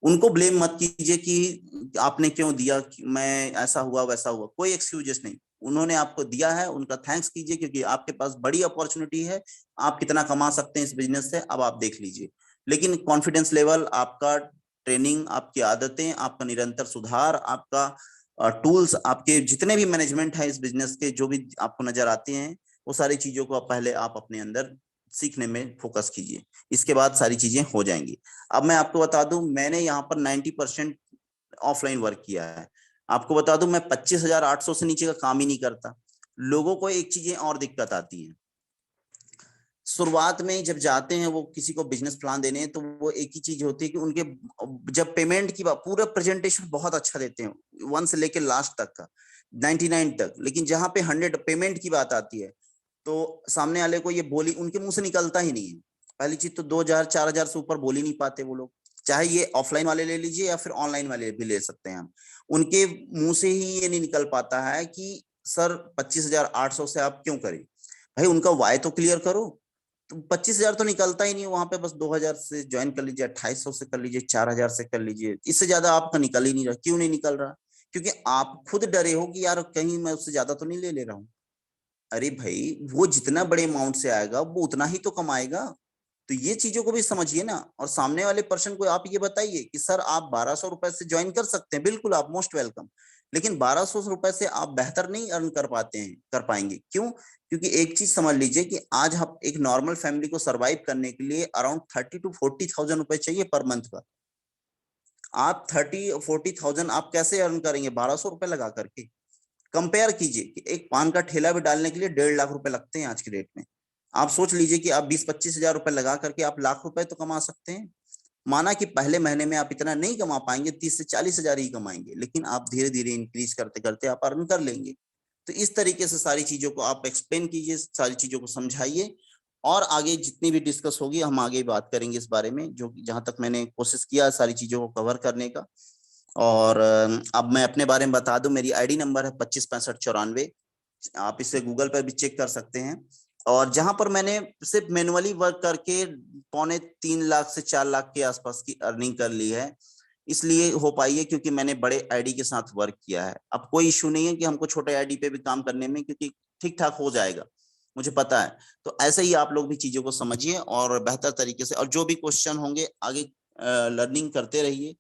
उनको ब्लेम मत कीजिए कि आपने क्यों दिया, मैं ऐसा हुआ वैसा हुआ, कोई एक्सक्यूजेस नहीं। उन्होंने आपको दिया है, उनका थैंक्स कीजिए, क्योंकि आपके पास बड़ी अपॉर्चुनिटी है, आप कितना कमा सकते हैं इस बिजनेस से, अब आप देख लीजिए। लेकिन कॉन्फिडेंस लेवल आपका, ट्रेनिंग, आपकी आदतें, आपका निरंतर सुधार, आपका टूल्स, आपके जितने भी मैनेजमेंट है इस बिजनेस के, जो भी आपको नजर आते हैं, वो सारी चीजों को पहले आप अपने अंदर सीखने में फोकस कीजिए, इसके बाद सारी चीजें हो जाएंगी। अब मैं आपको बता दूं, मैंने यहाँ पर 90% ऑफलाइन वर्क किया है। आपको बता दूं, मैं 25,800 से नीचे का काम ही नहीं करता। लोगों को एक चीजें और दिक्कत आती है, शुरुआत में जब जाते हैं वो किसी को बिजनेस प्लान देने, तो वो एक ही चीज होती है कि उनके जब पेमेंट की बात, पूरा प्रेजेंटेशन बहुत अच्छा देते हैं 1 से लेके लास्ट तक का, 99 तक, लेकिन जहां पे 100 पेमेंट की बात आती है, तो सामने वाले को ये बोली उनके मुंह से निकलता ही नहीं है। पहली चीज तो 2,000 4,000 से ऊपर बोल ही नहीं पाते वो लोग, चाहे ये ऑफलाइन वाले ले लीजिए या फिर ऑनलाइन वाले भी ले सकते हैं हम। उनके मुंह से ही ये नहीं निकल पाता है कि सर 25,800 से आप क्यों करें। भाई उनका वाय तो क्लियर करो। तो 25,000 तो निकलता ही नहीं, वहां पे बस 2,000 से ज्वाइन कर लीजिए, 2,800 से कर लीजिए, 4,000 से कर लीजिए, इससे ज्यादा आपका निकल ही नहीं रहा। क्यों नहीं निकल रहा? क्योंकि आप खुद डरे हो कि यार कहीं मैं उससे ज्यादा तो नहीं ले ले रहा हूँ। अरे भाई, वो जितना बड़े अमाउंट से आएगा वो उतना ही तो कमाएगा। तो ये चीजों को भी समझिए ना। और सामने वाले पर्सन को आप ये बताइए कि सर आप 1,200 रुपए से ज्वाइन कर सकते हैं, बिल्कुल आप मोस्ट वेलकम। लेकिन 1,200 रुपए से आप बेहतर नहीं अर्न कर पाते हैं, कर पाएंगे। क्यों? क्योंकि एक चीज समझ लीजिए कि आज हम एक नॉर्मल फैमिली को सरवाइव करने के लिए अराउंड 30,000 to 40,000 रुपए चाहिए पर मंथ का। आप 30,000 40,000 आप कैसे अर्न करेंगे 1,200 रुपए लगा करके? कंपेयर कीजिए कि एक पान का ठेला भी डालने के लिए 1.5 लाख रुपए लगते हैं आज की डेट में। आप सोच लीजिए कि आप 20-25 हजार रुपए लगा करके आप लाख रुपए तो कमा सकते हैं। माना कि पहले महीने में आप इतना नहीं कमा पाएंगे, 30 से 40 हजार ही कमाएंगे, लेकिन आप धीरे धीरे इंक्रीज करते करते आप अर्न कर लेंगे। तो इस तरीके से सारी चीजों को आप एक्सप्लेन कीजिए, सारी चीजों को समझाइए, और आगे जितनी भी डिस्कस होगी हम आगे बात करेंगे इस बारे में, जो जहां तक मैंने कोशिश किया सारी चीजों को कवर करने का। और अब मैं अपने बारे में बता दूं, मेरी आईडी नंबर है 256594। आप इसे गूगल पर भी चेक कर सकते हैं। और जहां पर मैंने सिर्फ मैनुअली वर्क करके 3.25 लाख से 4 लाख के आसपास की अर्निंग कर ली है। इसलिए हो पाई है क्योंकि मैंने बड़े आईडी के साथ वर्क किया है। अब कोई इश्यू नहीं है कि हमको छोटे आईडी पे भी काम करने में, क्योंकि ठीक ठाक हो जाएगा, मुझे पता है। तो ऐसे ही आप लोग भी चीजों को समझिए और बेहतर तरीके से, और जो भी क्वेश्चन होंगे आगे लर्निंग करते रहिए।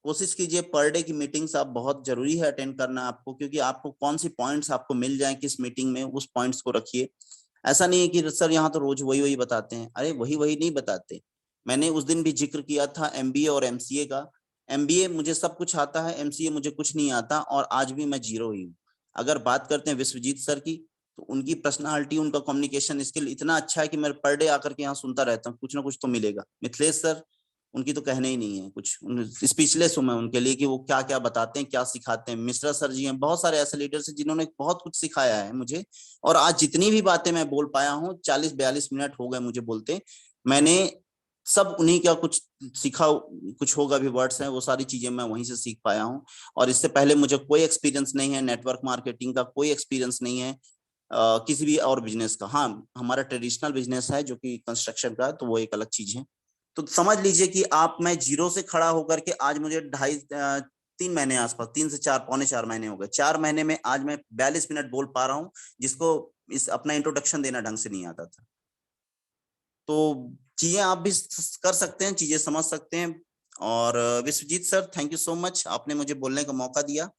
कोशिश कीजिए पर डे की मीटिंग्स आप, बहुत जरूरी है अटेंड करना आपको, क्योंकि आपको कौन सी पॉइंट्स आपको मिल जाए किस मीटिंग में, उस पॉइंट्स को रखिए। ऐसा नहीं है कि सर यहाँ तो रोज वही वही बताते हैं, अरे वही वही नहीं बताते। मैंने उस दिन भी जिक्र किया था एमबीए और एमसीए का। एमबीए मुझे सब कुछ आता है, एमसीए मुझे कुछ नहीं आता, और आज भी मैं जीरो ही हूँ। अगर बात करते हैं विश्वजीत सर की, तो उनकी पर्सनालिटी, उनका कम्युनिकेशन स्किल इतना अच्छा है कि मैं पर डे आकर के यहाँ सुनता रहता हूँ, कुछ ना कुछ तो मिलेगा। मिथिलेश सर, उनकी तो कहने ही नहीं है कुछ, स्पीचलेस हूं मैं उनके लिए कि वो क्या क्या बताते हैं, क्या सिखाते हैं। मिश्रा सर जी हैं, बहुत सारे ऐसे लीडर्स हैं जिन्होंने बहुत कुछ सिखाया है मुझे। और आज जितनी भी बातें मैं बोल पाया हूँ, 40-42 मिनट हो गए मुझे बोलते, मैंने सब उन्हीं का कुछ सीखा, कुछ होगा भी वर्ड्स हैं, वो सारी चीजें मैं वहीं से सीख पाया हूँ। और इससे पहले मुझे कोई एक्सपीरियंस नहीं है, नेटवर्क मार्केटिंग का कोई एक्सपीरियंस नहीं है, किसी भी और बिजनेस का। हाँ, हमारा ट्रेडिशनल बिजनेस है जो कि कंस्ट्रक्शन का, तो वो एक अलग चीज है। तो समझ लीजिए कि आप, मैं जीरो से खड़ा होकर के आज मुझे 3 महीने आसपास, 3 से 4, पौने 4 महीने हो गए। 4 महीने में आज मैं 42 मिनट बोल पा रहा हूँ, जिसको इस अपना इंट्रोडक्शन देना ढंग से नहीं आता था। तो चीजें आप भी कर सकते हैं, चीजें समझ सकते हैं। और Vishwajeet sir, thank you so much, आपने मुझे बोलने का मौका दिया।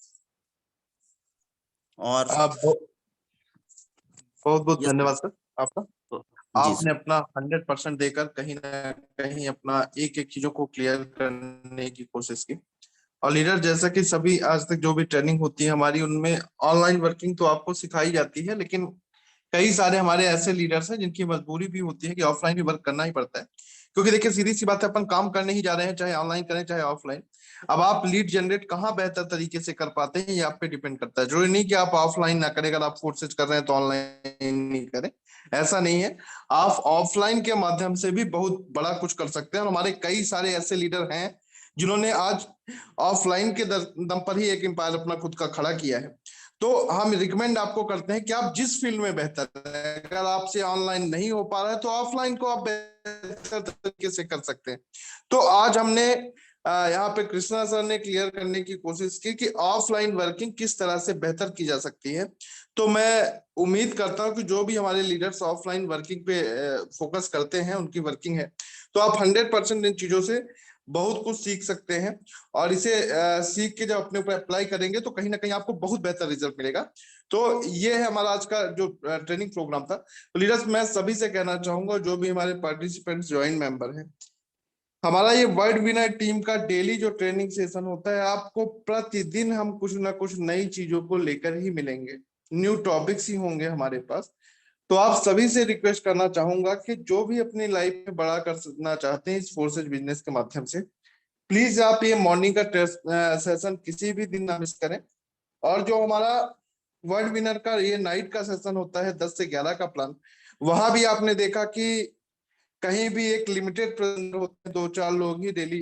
और आप बहुत बहुत यस धन्यवाद सर आपका। सर, जी आपने सर। अपना 100% देकर कहीं ना कहीं अपना एक एक चीजों को क्लियर करने की कोशिश की। और लीडर, जैसा कि सभी आज तक जो भी ट्रेनिंग होती है हमारी, उनमें ऑनलाइन वर्किंग तो आपको सिखाई जाती है, लेकिन कई सारे हमारे ऐसे लीडर्स हैं जिनकी मजबूरी भी होती है कि ऑफलाइन भी वर्क करना ही पड़ता है। क्योंकि देखिए, सीधी सी बात है, अपन काम करने ही जा रहे हैं, चाहे ऑनलाइन करें चाहे ऑफलाइन। अब आप लीड जनरेट कहाँ बेहतर तरीके से कर पाते हैं, ये आप पे डिपेंड करता है। जरूरी नहीं कि आप ऑफलाइन ना करें, अगर आप कोर्सेज कर रहे हैं तो ऑनलाइन नहीं करें, ऐसा नहीं है। आप ऑफलाइन के माध्यम से भी बहुत बड़ा कुछ कर सकते हैं। और हमारे कई सारे ऐसे लीडर हैं जिन्होंने आज ऑफलाइन के दम पर ही एक एम्पायर अपना खुद का खड़ा किया है। तो हम रिकमेंड आपको करते हैं कि आप जिस फील्ड में बेहतर है, अगर आपसे ऑनलाइन नहीं हो पा रहा है तो ऑफलाइन को आप बेहतर तरीके से कर सकते हैं। तो आज हमने यहाँ पे कृष्णा सर ने क्लियर करने की कोशिश की कि ऑफलाइन वर्किंग किस तरह से बेहतर की जा सकती है। तो मैं उम्मीद करता हूं कि जो भी हमारे लीडर्स ऑफलाइन वर्किंग पे फोकस करते हैं, उनकी वर्किंग है, तो आप 100% इन चीजों से बहुत कुछ सीख सकते हैं। और इसे सीख के जब अपने ऊपर अप्लाई करेंगे तो कहीं ना कहीं आपको बहुत बेहतर रिजल्ट मिलेगा। तो ये है हमारा आज का जो ट्रेनिंग प्रोग्राम था। तो लीडर्स, मैं सभी से कहना चाहूंगा, जो भी हमारे पार्टिसिपेंट्स ज्वाइन मेंबर हैं, हमारा ये वर्ल्ड विनर टीम का डेली जो ट्रेनिंग सेशन होता है, आपको प्रतिदिन हम कुछ ना कुछ नई चीजों को लेकर ही मिलेंगे, न्यू टॉपिक्स ही होंगे हमारे पास। तो आप सभी से रिक्वेस्ट करना चाहूंगा कि जो भी अपनी लाइफ में बड़ा करना चाहते हैं इस फोर्सेज बिजनेस के माध्यम से, प्लीज आप ये मॉर्निंग का सेशन किसी भी दिन ना मिस करें। और जो हमारा वर्ल्ड विनर का ये नाइट का सेशन होता है 10 से 11 का प्लान, वहां भी आपने देखा कि कहीं भी एक लिमिटेड प्रेजेंटर होते हैं, 2-4 लोग ही डेली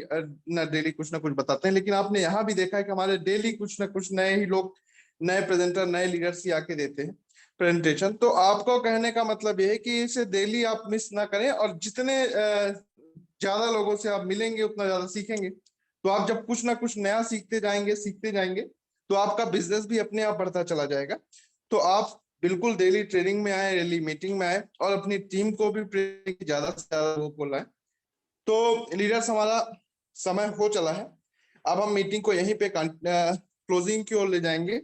डेली कुछ ना कुछ बताते हैं, लेकिन आपने यहाँ भी देखा है कि हमारे डेली कुछ ना कुछ नए ही लोग, नए प्रेजेंटर, नए लीडर्स ही आके देते हैं प्रेजेंटेशन। तो आपको कहने का मतलब ये है कि इसे डेली आप मिस ना करें, और जितने ज्यादा लोगों से आप मिलेंगे उतना ज्यादा सीखेंगे। तो आप जब कुछ ना कुछ नया सीखते जाएंगे तो आपका बिजनेस भी अपने आप बढ़ता चला जाएगा। तो आप बिल्कुल डेली ट्रेनिंग में आए, डेली मीटिंग में आए, और अपनी टीम को भी ज्यादा से ज्यादा लोगों को लाए। तो लीडर्स, हमारा समय हो चला है, अब हम मीटिंग को यहीं पे क्लोजिंग की ओर ले जाएंगे।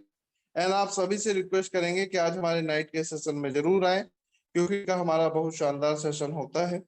एंड आप सभी से रिक्वेस्ट करेंगे कि आज हमारे नाइट के सेशन में जरूर आए, क्योंकि का हमारा बहुत शानदार सेशन होता है।